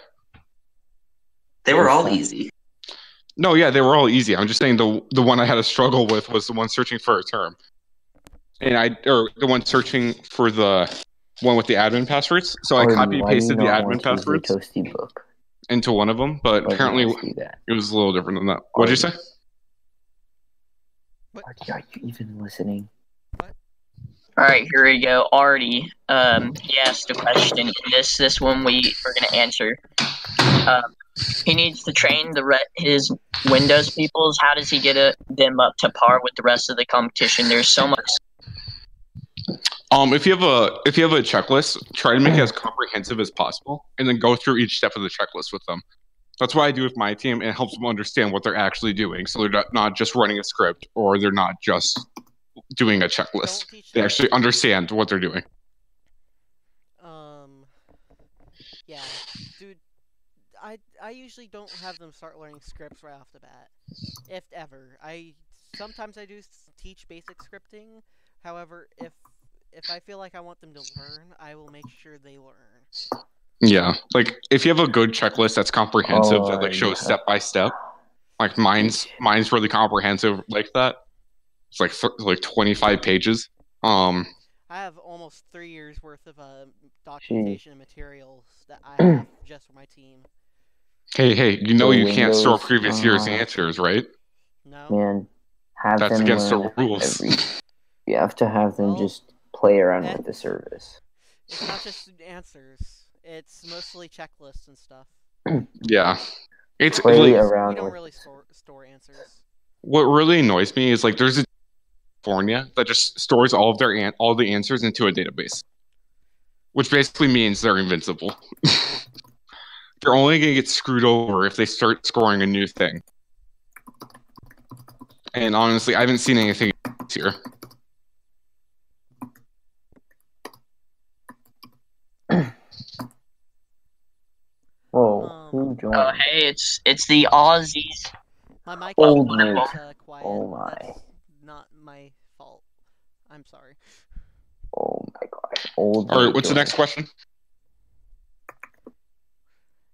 They were all easy. No, yeah, they were all easy. I'm just saying the one I had a struggle with was the one searching for a term, and the one searching for the one with the admin passwords. So I Artie, copy why do you pasted the not admin want to use the passwords toasty book? into one of them, but Let me apparently ask you that. it was a little different than that. What'd you say? Artie, are you even listening? Alright, here we go. Artie, he asked a question. This one we are going to answer. He needs to train his Windows peoples. How does he get them up to par with the rest of the competition? There's so much. If you have a checklist, try to make it as comprehensive as possible, and then go through each step of the checklist with them. That's what I do with my team, and it helps them understand what they're actually doing, so they're not just running a script, or they're not just doing a checklist. Don't teach They them. actually understand what they're doing. Yeah, dude. I usually don't have them start learning scripts right off the bat, if ever. Sometimes I do teach basic scripting. However, if I feel like I want them to learn, I will make sure they learn. Yeah, like if you have a good checklist that's comprehensive, that Oh, shows yeah. step by step. Like mine's really comprehensive like that. It's like 25 pages. I have almost 3 years worth of documentation and materials that I have just for my team. Hey, you know For you can't store Windows, previous year's answers, right? No. Man, have That's them against the learn rules. You have to have them Well, just play around eh. with the service. It's not just answers. It's mostly checklists and stuff. Yeah. It's Play like, around We don't with. really store answers. what really annoys me is like there's a California that just stores all of all the answers into a database, which basically means they're invincible. They're only gonna get screwed over if they start scoring a new thing. And honestly, I haven't seen anything this year. Whoa, who joined? Oh, hey, it's the Aussies. My mic Old is news. quiet. Oh my. That's not my fault. I'm sorry. Oh my gosh. Old All right, news what's the joined. next question?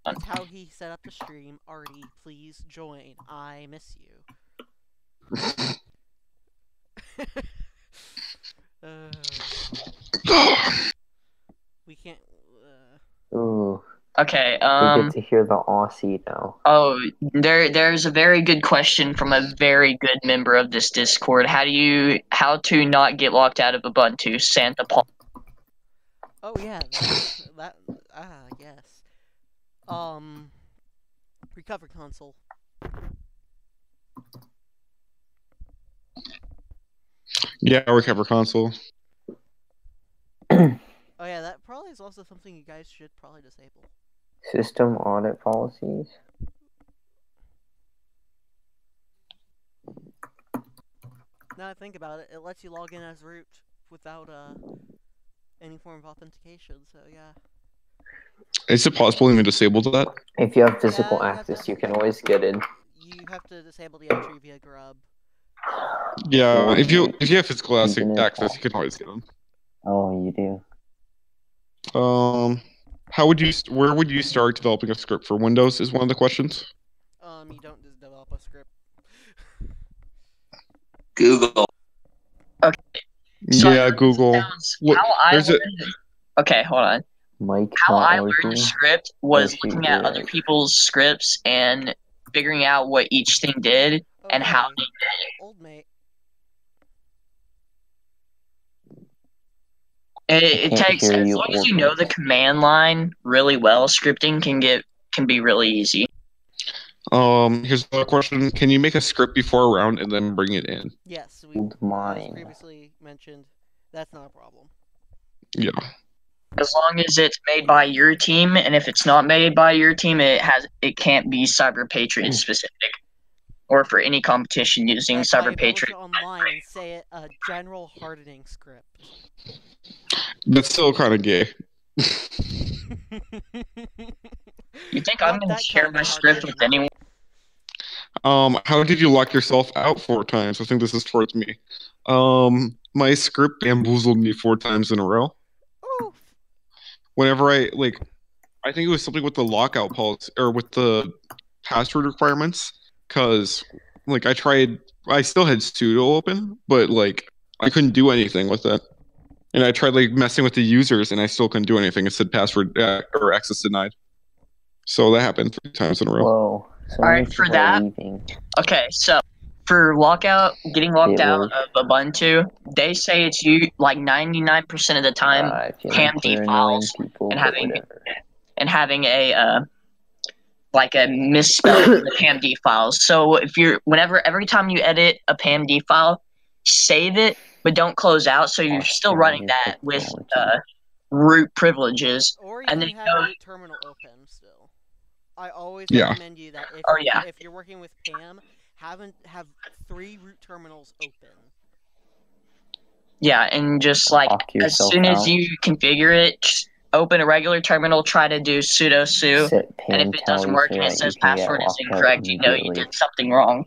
That's how he set up the stream. Artie, please join. I miss you. We can't. Ooh, Okay. we get to hear the Aussie now. Oh, there's a very good question from a very good member of this Discord. How to not get locked out of Ubuntu? Santa Paul. Oh yeah, yes. Recover console. Yeah, recover console. Oh yeah, that probably is also something you guys should probably disable. System audit policies. Now I think about it, it lets you log in as root without any form of authentication. So yeah. Is it possible to even disable that? If you have physical you have access, to- you can always get in. You have to disable the entry via grub. Yeah, Or if you have physical even if- access, you can always get them. Oh, you do. Where would you start developing a script for Windows? Is one of the questions. You don't just develop a script. Google. So Yeah, Google. Look, How I there's a- learned. Okay, hold on. Mike. How I not learned working. script was shoot, looking at you're other right. people's scripts and figuring out what each thing did and how Okay. they did it. Old mate. It can't takes, hear as you long as or you know me. the command line really well, scripting can be really easy. Here's another question. Can you make a script before a round and then bring it in? Yes, Old as mine. previously mentioned, that's not a problem. Yeah. As long as it's made by your team, and if it's not made by your team, it can't be CyberPatriot specific, or for any competition using That's why I publish CyberPatriot. it online and say it a general hardening script. That's still kind of gay. You think Not I'm gonna that share kind my of script with hardening. anyone? How did you lock yourself out 4 times? I think this is towards me. My script bamboozled me 4 times in a row. Oof. Whenever I think it was something with the lockout policy or with the password requirements, because I still had sudo open, but I couldn't do anything with it. And I tried messing with the users, and I still couldn't do anything. It said password or access denied. So that happened 3 times in a row. Whoa. So Alright, many for people are that- leaving. Okay, so for getting locked It out worked. of Ubuntu, they say it's 99% of the time I feel like PAMD we're annoying files people, and but having whatever. a misspelling in the PAMD files. So every time you edit a PAMD file, save it, but don't close out. So you're still running that with root privileges. Or you And can then have go- root terminal open still. I always Yeah. recommend you that if, Oh, yeah. if you're working with PAM, have 3 root terminals open. Yeah, and just Lock as yourself soon as out. you configure it, just open a regular terminal, try to do sudo su, Set and PAM if it doesn't tally work so and it that says you can get password is locked out incorrect, you know you immediately. did something wrong.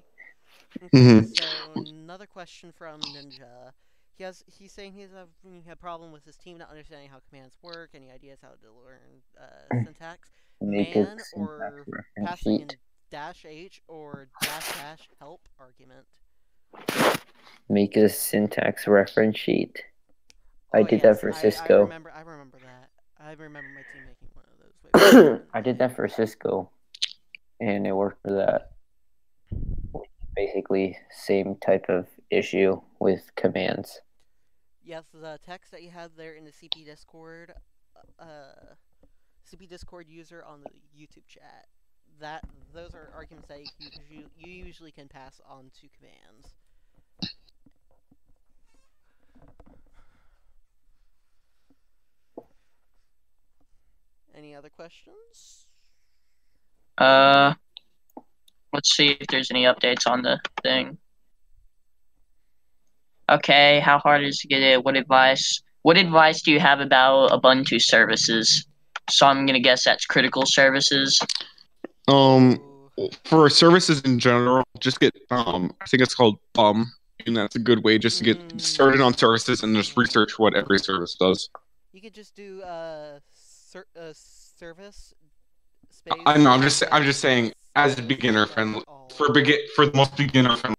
Okay, Mhm. so another question from Ninja. He's saying he's having a problem with his team not understanding how commands work. Any ideas how to learn syntax? Make a Man or syntax reference passing sheet. in -h or -- help argument. Make a syntax reference sheet. Oh, I did yes, that for I Cisco. remember that. I remember my team making one of those. Wait, I did that for Cisco. and it worked for that. Basically, same type of issue with commands. Yes, the text that you had there in the CP Discord user on the YouTube chat. Those are arguments that you usually can pass on to commands. Any other questions? Let's see if there's any updates on the thing. Okay, how hard is it to get it? What advice do you have about Ubuntu services? So I'm gonna guess that's critical services. For services in general, just get I think it's called BUM, and that's a good way just to get started on services and just research what every service does. You could just do service space. I'm just saying as a beginner friendly for the most beginner friendly,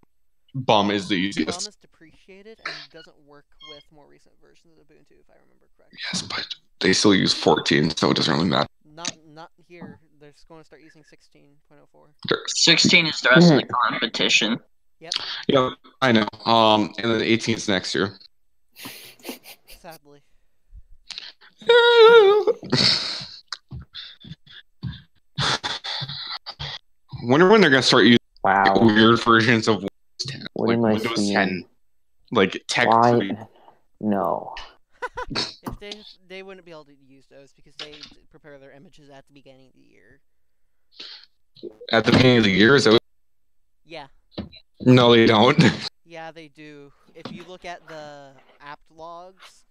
BUM is the easiest. BUM is depreciated and doesn't work with more recent versions of Ubuntu, if I remember correctly. Yes, but they still use 14, so it doesn't really matter. Not here. They're just going to start using 16.04. 16 is the rest of the competition. Yep. Yeah, I know. And then 18 is next year. Sadly. Wonder when they're gonna start using weird versions of Windows 10, What like am I Windows seeing? 10, like tech. Why? No. If they wouldn't be able to use those because they prepare their images at the beginning of the year. At the beginning of the year, is it? Yeah. No, they don't. Yeah, they do. If you look at the apt logs,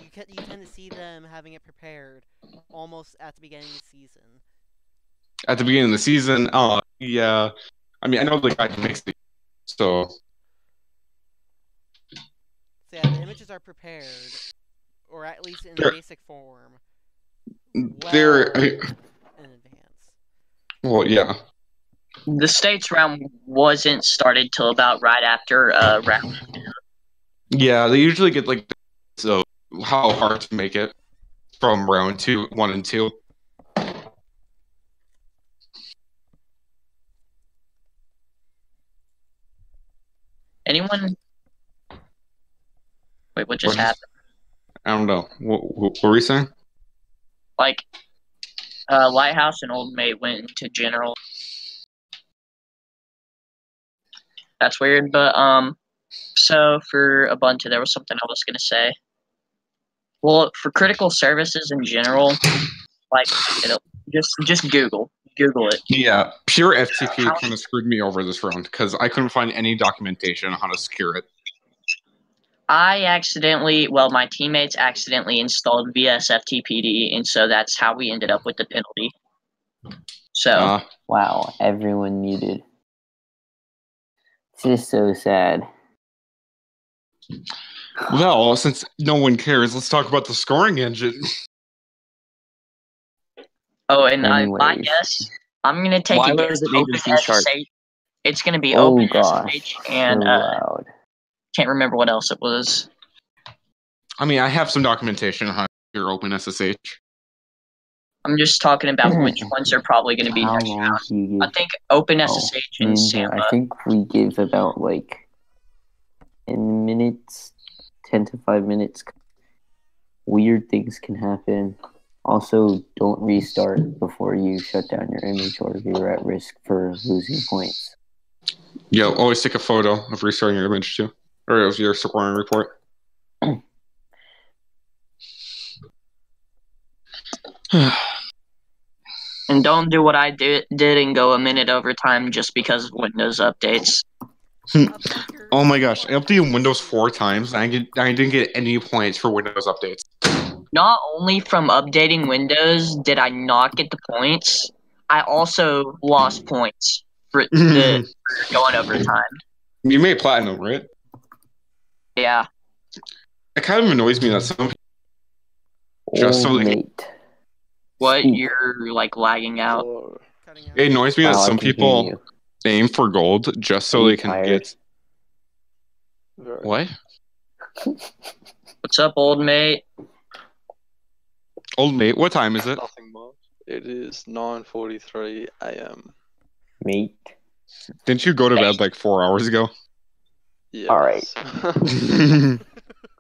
you tend to see them having it prepared almost at the beginning of the season. At the beginning of the season, yeah. I mean, I know the guy who makes the so. So yeah, the images are prepared, or at least in the basic form. They're in advance. Well, yeah. The States round wasn't started till about right after round 2. Yeah, they usually get like so how hard to make it from round 1 and 2. Anyone? Wait, what just happened? I don't know. What were you saying? Like, Lighthouse and Old Mate went into general. That's weird, but so for Ubuntu, there was something I was gonna say. Well, for critical services in general, like, just Google it. Yeah, pure FTP kind of screwed me over this round because I couldn't find any documentation on how to secure it. My teammates accidentally installed VSFTPD, and so that's how we ended up with the penalty. So. Wow, everyone muted. It's just so sad. Well, since no one cares, let's talk about the scoring engine. Oh, and my guess, I'm going to take a guess. OpenSSH. It's going to be OpenSSH and can't remember what else it was. I mean, I have some documentation on how to secure OpenSSH. I'm just talking about which ones are probably going to be next round. I think OpenSSH and Samba. I think we give about like 10 minutes, 10 to 5 minutes. Weird things can happen. Also, don't restart before you shut down your image or you're at risk for losing points. Yeah, always take a photo of restarting your image too, or of your scoring report. And don't do what I did and go a minute over time just because of Windows updates. Oh my gosh, I updated Windows 4 times and I didn't get any points for Windows updates. Not only from updating Windows did I not get the points, I also lost points for going over time. You made platinum, right? Yeah. It kind of annoys me that some people just so they What? You're like lagging out. It annoys me that some people aim for gold just so they can get. What? What's up, old mate? Old mate, what time is it? Nothing much. It is 9:43 a.m. mate. Didn't you go to bed like 4 hours ago? Yes. All right.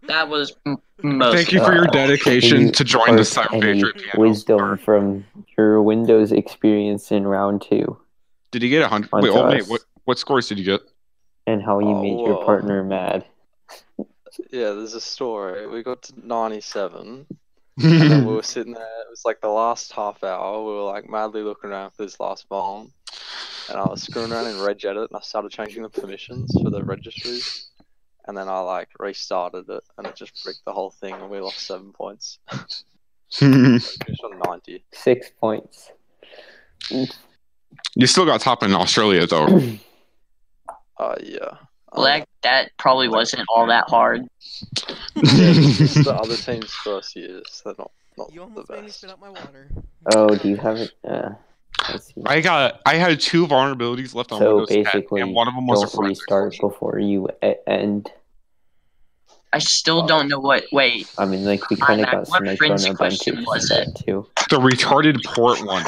That was most. Thank you for your Have dedication you to join the sparked any CyberPatriot Panel. wisdom from your Windows experience in round 2 Did you get 100? On Wait, to old mate, us. what scores did you get? and how you Oh, made your whoa. partner mad? Yeah, there's a story. We got to 97, and then we were sitting there. It was like the last half hour. We were like madly looking around for this last bomb, and I was screwing around in Regedit, and I started changing the permissions for the registries, and then I like restarted it, and it just bricked the whole thing, and we lost 7 points. We finished on 90. 6 points. You still got top in Australia though. Yeah. That probably wasn't all that hard. Yeah, it's the other team's first years. They're not You the almost made me best. spit out my water. Oh, do you have it? I see. I had 2 vulnerabilities left on So Windows 10, basically, and one of them was a don't forensic restart explosion. before you end. I still don't know what. Wait, I mean, like, we kind of got what sniped on forensic a bunch question of was that it? too. The retarded port one.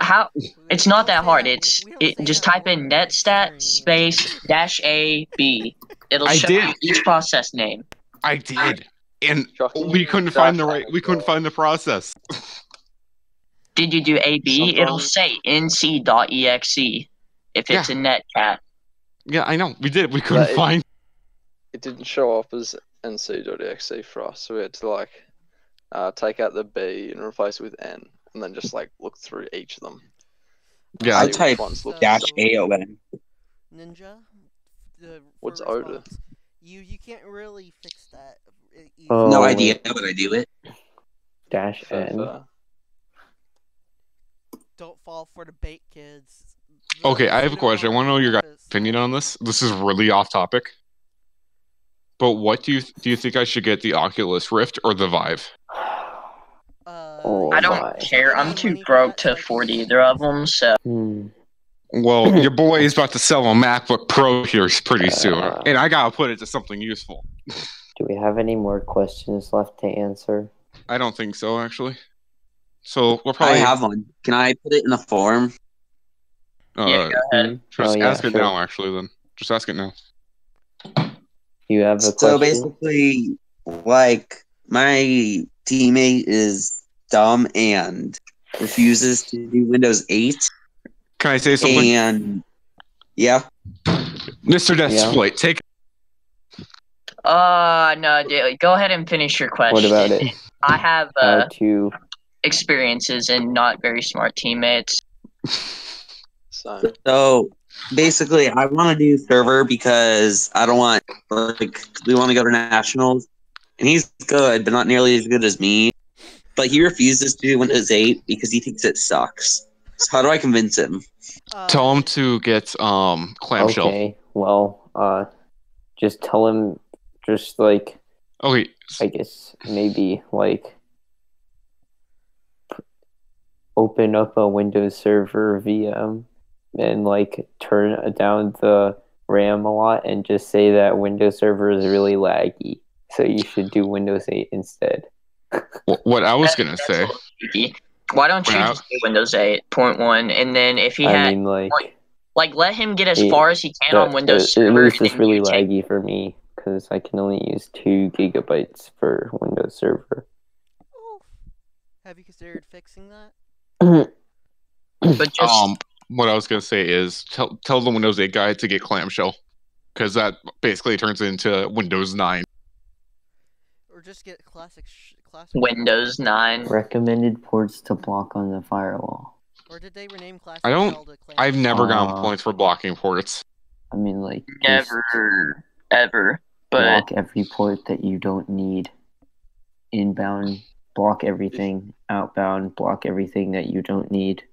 How? It's We not don't that say hard. that- we don't say Just that type in word netstat during- space -a-b. It'll I show did. you each process name. I did, and Shocking we couldn't dash find the on right. as We couldn't well. find the process. Did you do AB? It'll Sometimes- say nc.exe if it's Yeah. a netcat. Yeah, I know. We did. We couldn't But it- find. It didn't show up as nc.exe for us, so we had to like take out the B and replace it with N, and then just like look through each of them. Yeah, I See which typed ones look dash So- AON. Ninja. For What's Oda? response, you can't really fix that. easily. Oh, No wait. idea how would I do it. Dash fair, N. fair. Don't fall for the bait, kids. Okay, I have a question. I want to know your guys' opinion on this. This is really off topic. But what do you think I should get, the Oculus Rift or the Vive? Oh I don't my. care. I'm too broke to afford either of them, so Well, your boy is about to sell a MacBook Pro here pretty soon, Uh. and I gotta put it to something useful. Do we have any more questions left to answer? I don't think so, actually. So we'll I probably have one. Can I put it in the form? yeah, go ahead. just Oh, yeah, ask it sure. now. Actually, then just ask it now. You have a So question? basically, like, my teammate is dumb and refuses to do Windows 8. Can I say something, And yeah, Mr. Deathsploit? Yeah. Take. No, go ahead and finish your question. What about it? I have How to... experiences and not very smart teammates. so basically, I want to do server because I don't want, like, we want to go to nationals, and he's good, but not nearly as good as me. But he refuses to do Windows 8 because he thinks it sucks. So how do I convince him? Tell him to get clamshell. Okay, well, just tell him, just, like, Okay. I guess, maybe, like, open up a Windows Server VM and, like, turn down the RAM a lot and just say that Windows Server is really laggy. So you should do Windows 8 instead. What I was gonna say. Why don't you Wow. just do Windows 8.1 and then if he I had mean, like, let him get as it- far as he can on Windows at Server. least and it's then really you take- laggy for me because I can only use 2 gigabytes for Windows Server. Have you considered fixing that? But just What I was gonna say is tell the Windows 8 guy to get clamshell, because that basically turns into Windows 9. Or just get classic. Windows 9. Recommended ports to block on the firewall. Or did they rename classic I don't. shell to clam? I've never gotten Uh, points for blocking ports. I mean, like, just Never, ever. But block every port that you don't need. Inbound, block everything. Outbound, block everything that you don't need.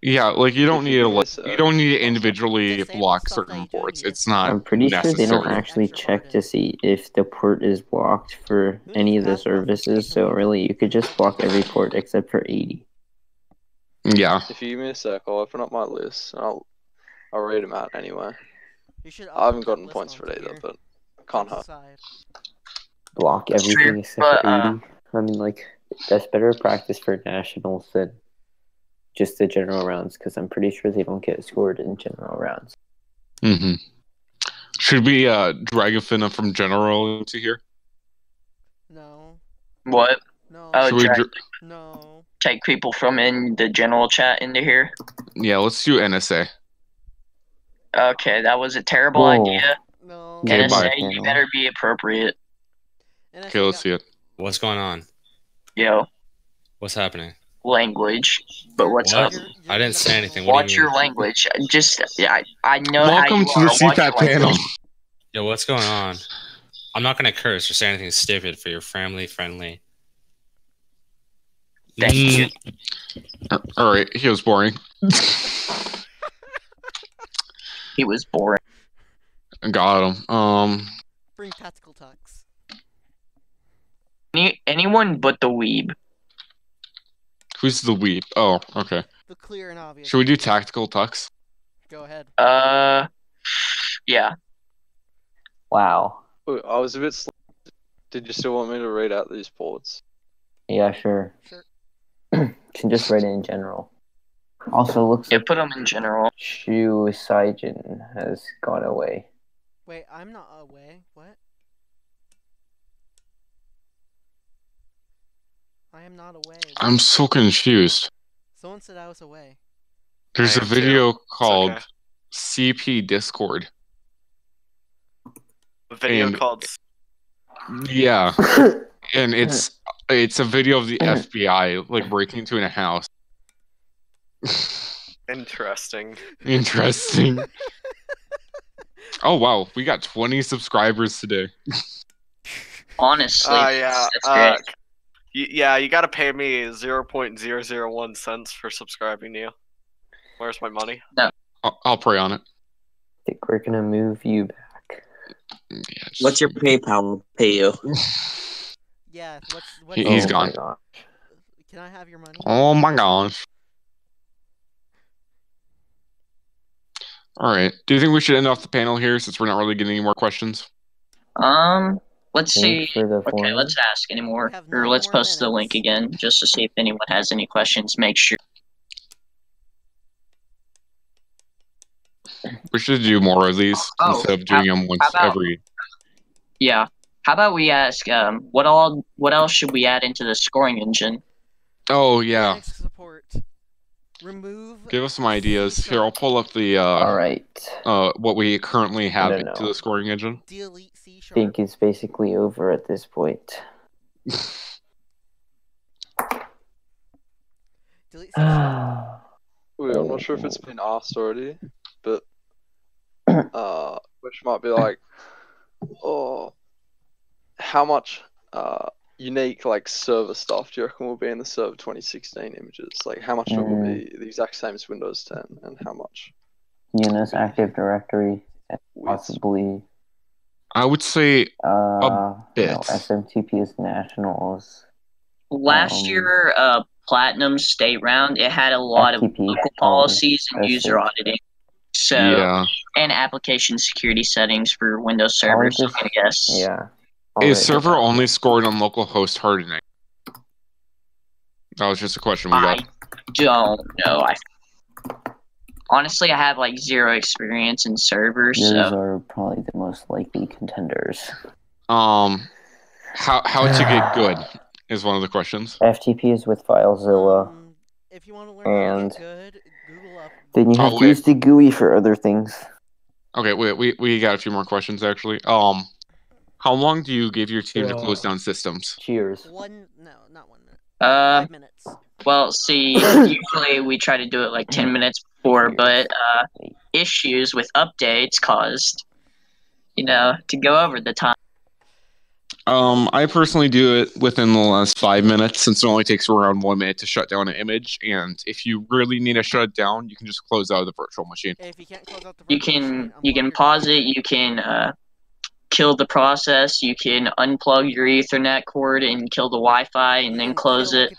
Yeah, like you don't If need you to miss you don't need to individually Disable block stuff that certain you don't ports. need. It's not I'm pretty sure they don't necessary. actually Extra check to burden. see if the port is blocked for Who any needs of the password services, verification so when- really you could just block every port except for 80. Yeah. If you give me a sec, I'll open up my list and I'll read them out anyway. You should I haven't upload that gotten list points for it onto either, your but can't hurt. side. Block That's everything true, except for but, 80. I mean, like, that's better practice for nationals than just the general rounds, because I'm pretty sure they don't get scored in general rounds. Mm-hmm. Should we drag a Finna from general into here? No. What? No. Oh, Should we no. take people from in the general chat into here? Yeah, let's do NSA. Okay, that was a terrible Whoa. idea. No. Okay, NSA, bye. you better be appropriate. Okay, let's see it. What's going on? Yo, What's happening? language. But what's What? up? I didn't say anything. What Watch do you your mean? language. I know Welcome how to you the are. Watch your CPAT panel. language. Yo, what's going on? I'm not gonna curse or say anything stupid for your family friendly. Thank you. All right, he was boring. He was boring. Got him. Bring tactical tux. Anyone but the weeb. Who's the weep? Oh, okay. The clear and obvious. Should we do tactical tux? Go ahead. Yeah. Wow. Wait, I was a bit slow. Did you still want me to read out these ports? Yeah, sure. Can just write it in general. Also, looks Yeah, like put them in general. Shu Saijin has gone away. Wait, I'm not away. What? I am not away. I'm so confused. Someone said I was away. There's I a am too. video It's called okay. CP Discord. A video And- called. Yeah, and it's a video of the FBI like breaking into a house. Interesting. Interesting. Oh wow, we got 20 subscribers today. Honestly. Yeah. That's great. Yeah, you gotta pay me 0.001 cents for subscribing to you. Where's my money? I'll pray on it. I think we're gonna move you back. Yeah, What's your PayPal? I'll pay you. Yeah, what's He's Oh gone. my gosh. Can I have your money? Oh my gosh. All right. Do you think we should end off the panel here since we're not really getting any more questions? Let's see. Thanks for the Okay, forum. let's ask any more. We have Or 9 let's more post the link minutes. again just to see if anyone has any questions. Make sure. We should do more of these Oh, instead of doing them once how about- every. Yeah. How about we ask what else should we add into the scoring engine? Oh yeah. Linux support. Remove. Give us some ideas. Here, I'll pull up the All right. what we currently have don't into know. the scoring engine. Delete C I think it's basically over at this point. Delete C sharp. Wait, I'm not sure if it's been asked already, but which might be like, how much unique like server stuff do you reckon will be in the server 2016 images? Like how much of it will be the exact same as Windows 10, and how much? DNS Active Directory, and possibly. I would say bit. No, SMTP is nationals. Last year, Platinum State Round, it had a lot FTP, of local policies and that's user it. auditing. So, Yeah. and application security settings for Windows servers, just- I guess. Yeah. Is server only scored on localhost hardening? That was just a question we I got. don't know. Honestly, I have like 0 experience in servers, Those so are probably the most likely contenders. How to get good is one of the questions. FTP is with FileZilla, If you want to learn how to and get good, Google up. then you have to use the GUI for other things. Okay, wait, we got a few more questions actually. How long do you give your team to close down systems? Cheers. No, not 1 minute. 5 5 minutes. Well, see, usually we try to do it like 10 minutes before, but issues with updates caused, to go over the time. I personally do it within the last 5 minutes since it only takes around 1 minute to shut down an image. And if you really need to shut it down, you can just close out of the virtual machine. If you can't close out the You can pause it, you can kill the process, you can unplug your Ethernet cord and kill the Wi-Fi and then close it.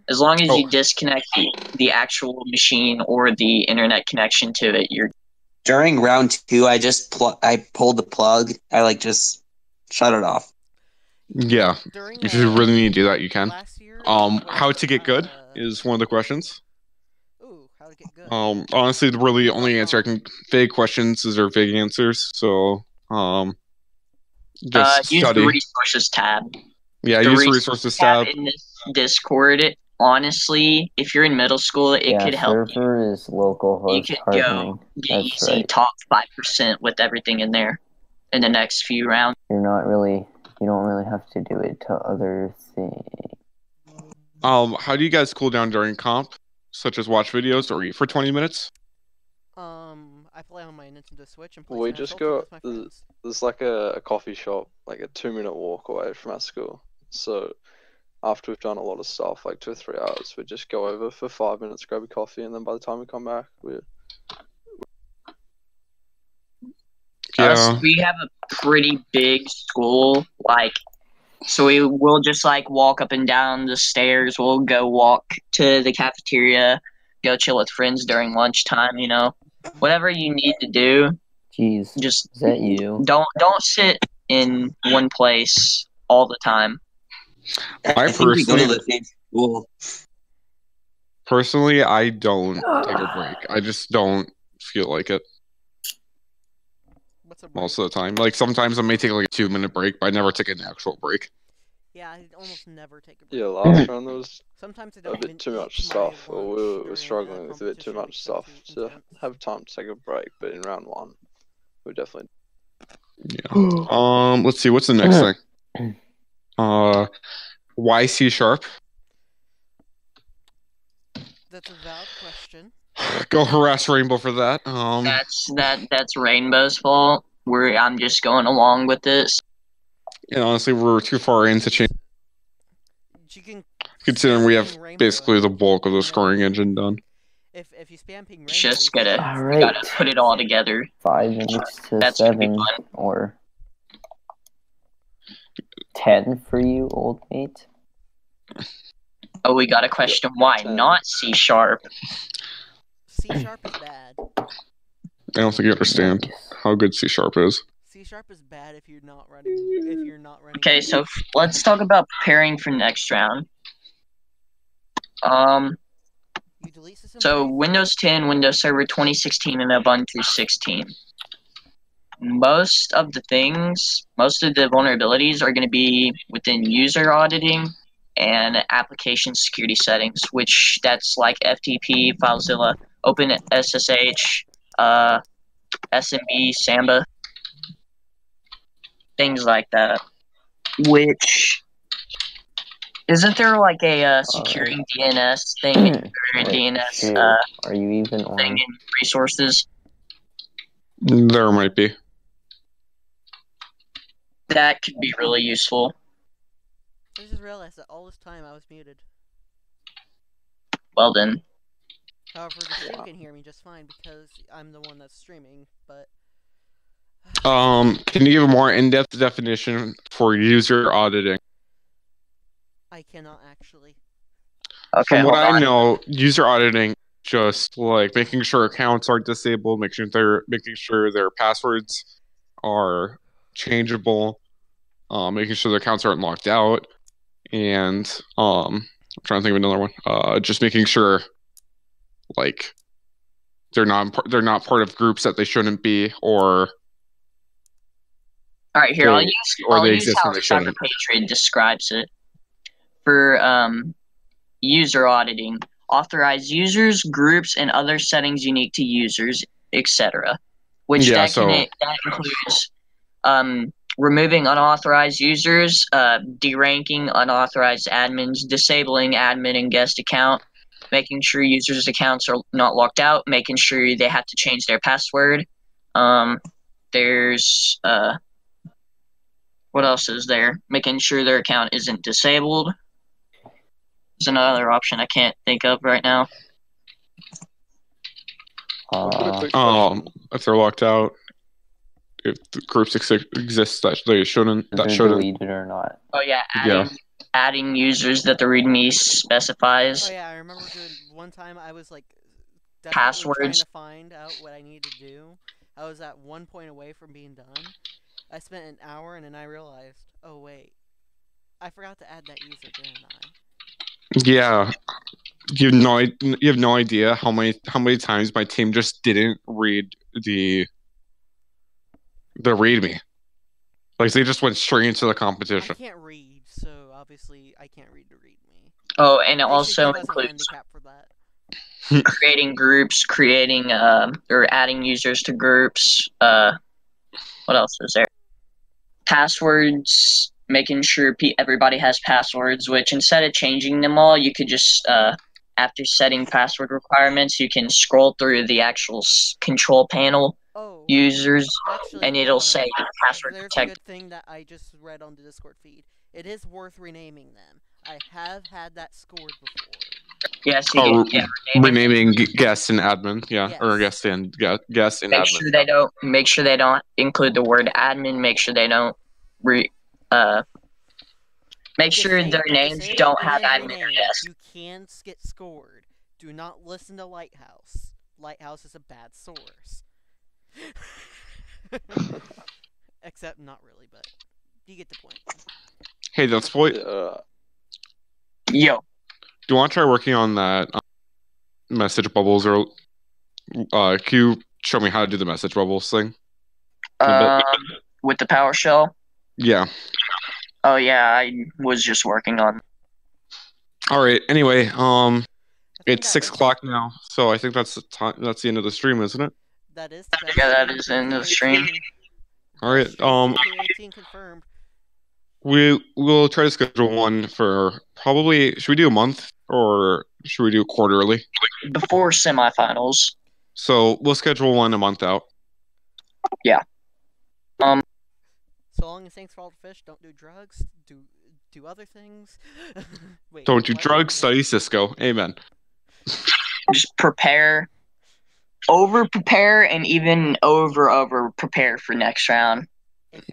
As long as you disconnect the actual machine or the internet connection to it, you're. During round 2, I pulled the plug. I just shut it off. Yeah, if you really need to do that, you can. How to get good is one of the questions. make it good. Honestly, the really only answer I can vague questions is there vague answers. So just use the study. resources tab. Yeah, The use the resources tab. in this Discord. Honestly, if you're in middle school, it could help you. Server is localhost hardening. Get That's easy right. top 5% with everything in there in the next few rounds. You don't really have to do it to other things. How do you guys cool down during comp, such as watch videos or eat for 20 minutes? I play on my Nintendo Switch and play We Smash just Ultimate go. with my friends. There's like a coffee shop, like a 2-minute walk away from our school. So after we've done a lot of stuff, like 2 or 3 hours, we just go over for 5 minutes, grab a coffee, and then by the time we come back, we're We have a pretty big school, so we will just walk up and down the stairs. We'll go walk to the cafeteria, go chill with friends during lunchtime. Whatever you need to do. Jeez, just is that you? Don't sit in one place all the time. I think we go to the same school. Personally, I don't take a break. I just don't feel like it. Most of the time. Like, sometimes I may take like a 2-minute break, but I never take an actual break. Yeah, I almost never take a break. Yeah, last round there was sometimes I a don't bit too much stuff, or we were struggling with a bit too much stuff to have time to take a break. But in round 1, we definitely. Yeah. Let's see. What's the next thing? Why C#? That's a valid question. Go harass Rainbow for that. That's Rainbow's fault. I'm just going along with this. And honestly, we're too far in to change. Considering we have basically the bulk of the scoring engine done. If you spam ping Rainbow, just gotta put it all together. 5 minutes to 7 or 10 for you, old mate. Oh, we got a question. Why not C#? C# is bad. I don't think you understand how good C# is. C# is bad if you're not running. Okay, so let's talk about preparing for next round. So Windows 10, Windows Server 2016, and Ubuntu 16. Most of the vulnerabilities are going to be within user auditing and application security settings, which that's like FTP, FileZilla, OpenSSH, SMB, Samba, things like that. Which isn't there like a securing DNS thing or a DNS are you even on? thing in resources? There might be. That could be really useful. I just realized that all this time I was muted. Well then. However, the stream can hear me just fine because I'm the one that's streaming, but... Can you give a more in-depth definition for user auditing? I cannot actually. Okay, From what I know, user auditing just like making sure accounts aren't disabled, making sure their passwords are changeable, making sure their accounts aren't locked out, and I'm trying to think of another one. Just making sure like they're not part of groups that they shouldn't be, or all right, here I'll use how CyberPatriot describes it. For user auditing, authorize users, groups, and other settings unique to users, etc. That includes removing unauthorized users, deranking unauthorized admins, disabling admin and guest account, making sure users' accounts are not locked out, making sure they have to change their password. There's what else is there? Making sure their account isn't disabled. There's another option I can't think of right now. If they're locked out, if the groups exist that they shouldn't, deleted or not. Oh yeah, adding users that the README specifies. Oh yeah, I remember doing one time. I was like passwords, trying to find out what I needed to do. I was at one point away from being done. I spent an hour and then I realized, oh wait, I forgot to add that user, didn't I? Yeah, You have no idea how many times my team just didn't read the README. Like they just went straight into the I competition. can't read, so obviously I can't read to read me. Oh, and it They should also give us a includes handicap for that. creating groups, creating or adding users to groups. What else is there? Passwords, making sure everybody has passwords. Which instead of changing them all, you could just after setting password requirements, you can scroll through the actual control panel users, Actually, and it'll say password there's protect. a good thing that I just read on the Discord feed. It is worth renaming them. I have had that scored before. Yes, you renaming guest and admin, yeah, or guest and guest and make admin. Make sure they don't include the word admin. Make sure they don't make sure their names don't have admin or guest. You can get scored. Do not listen to Lighthouse. Lighthouse is a bad source. Except not really, but you get the point. Hey, that's boy. Yo. Do you want to try working on that message bubbles, or can you show me how to do the message bubbles thing? With the PowerShell? Yeah. Oh yeah, I was just working on. All right. Anyway, it's 6 o'clock now, so I think that's the time. That's the end of the stream, isn't it? That is. Yeah, that is the end of the stream. All right. 2K18 confirmed. We'll try to schedule one for probably. Should we do a month or should we do quarterly? Before semifinals. So we'll schedule one a month out. Yeah. So long as thanks for all the fish, don't do drugs, do other things. Wait, don't do drugs, study Cisco. Amen. Just prepare, over prepare, and even over prepare for next round.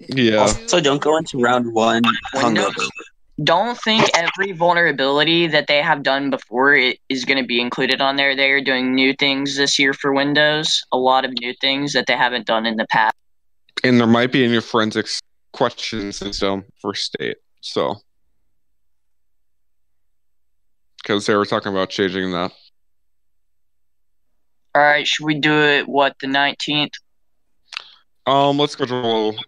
Yeah. So don't go into round one hungover. Don't think every vulnerability that they have done before is going to be included on there. They are doing new things this year for Windows. A lot of new things that they haven't done in the past. And there might be a new forensics question system for state. So, because they were talking about changing that. All right, should we do it? What, the 19th? Let's schedule. Let's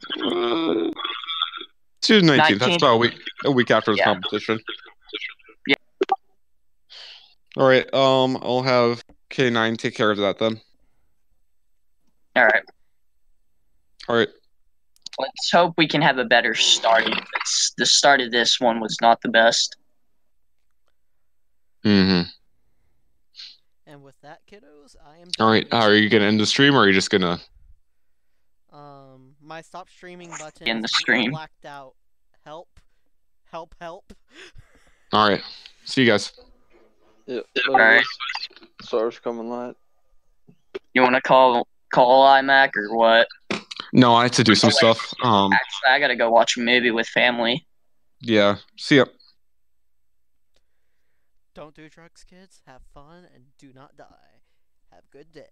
do the 19th. That's about a week after the competition. Yeah. All right. I'll have K9 take care of that then. All right. All right. Let's hope we can have a better start. The start of this one was not the best. Mm-hmm. And with that, kiddos, I am. All right. Are you gonna end the stream, or are you just gonna? My stop streaming button in the is stream blacked out. Help! Help! Help! All right. See you guys. Yeah. All right. Stars coming light. You want to call iMac or what? No, I had to do some stuff. Actually, I gotta go watch a movie with family. Yeah. See ya. Don't do drugs, kids. Have fun and do not die. Have a good day.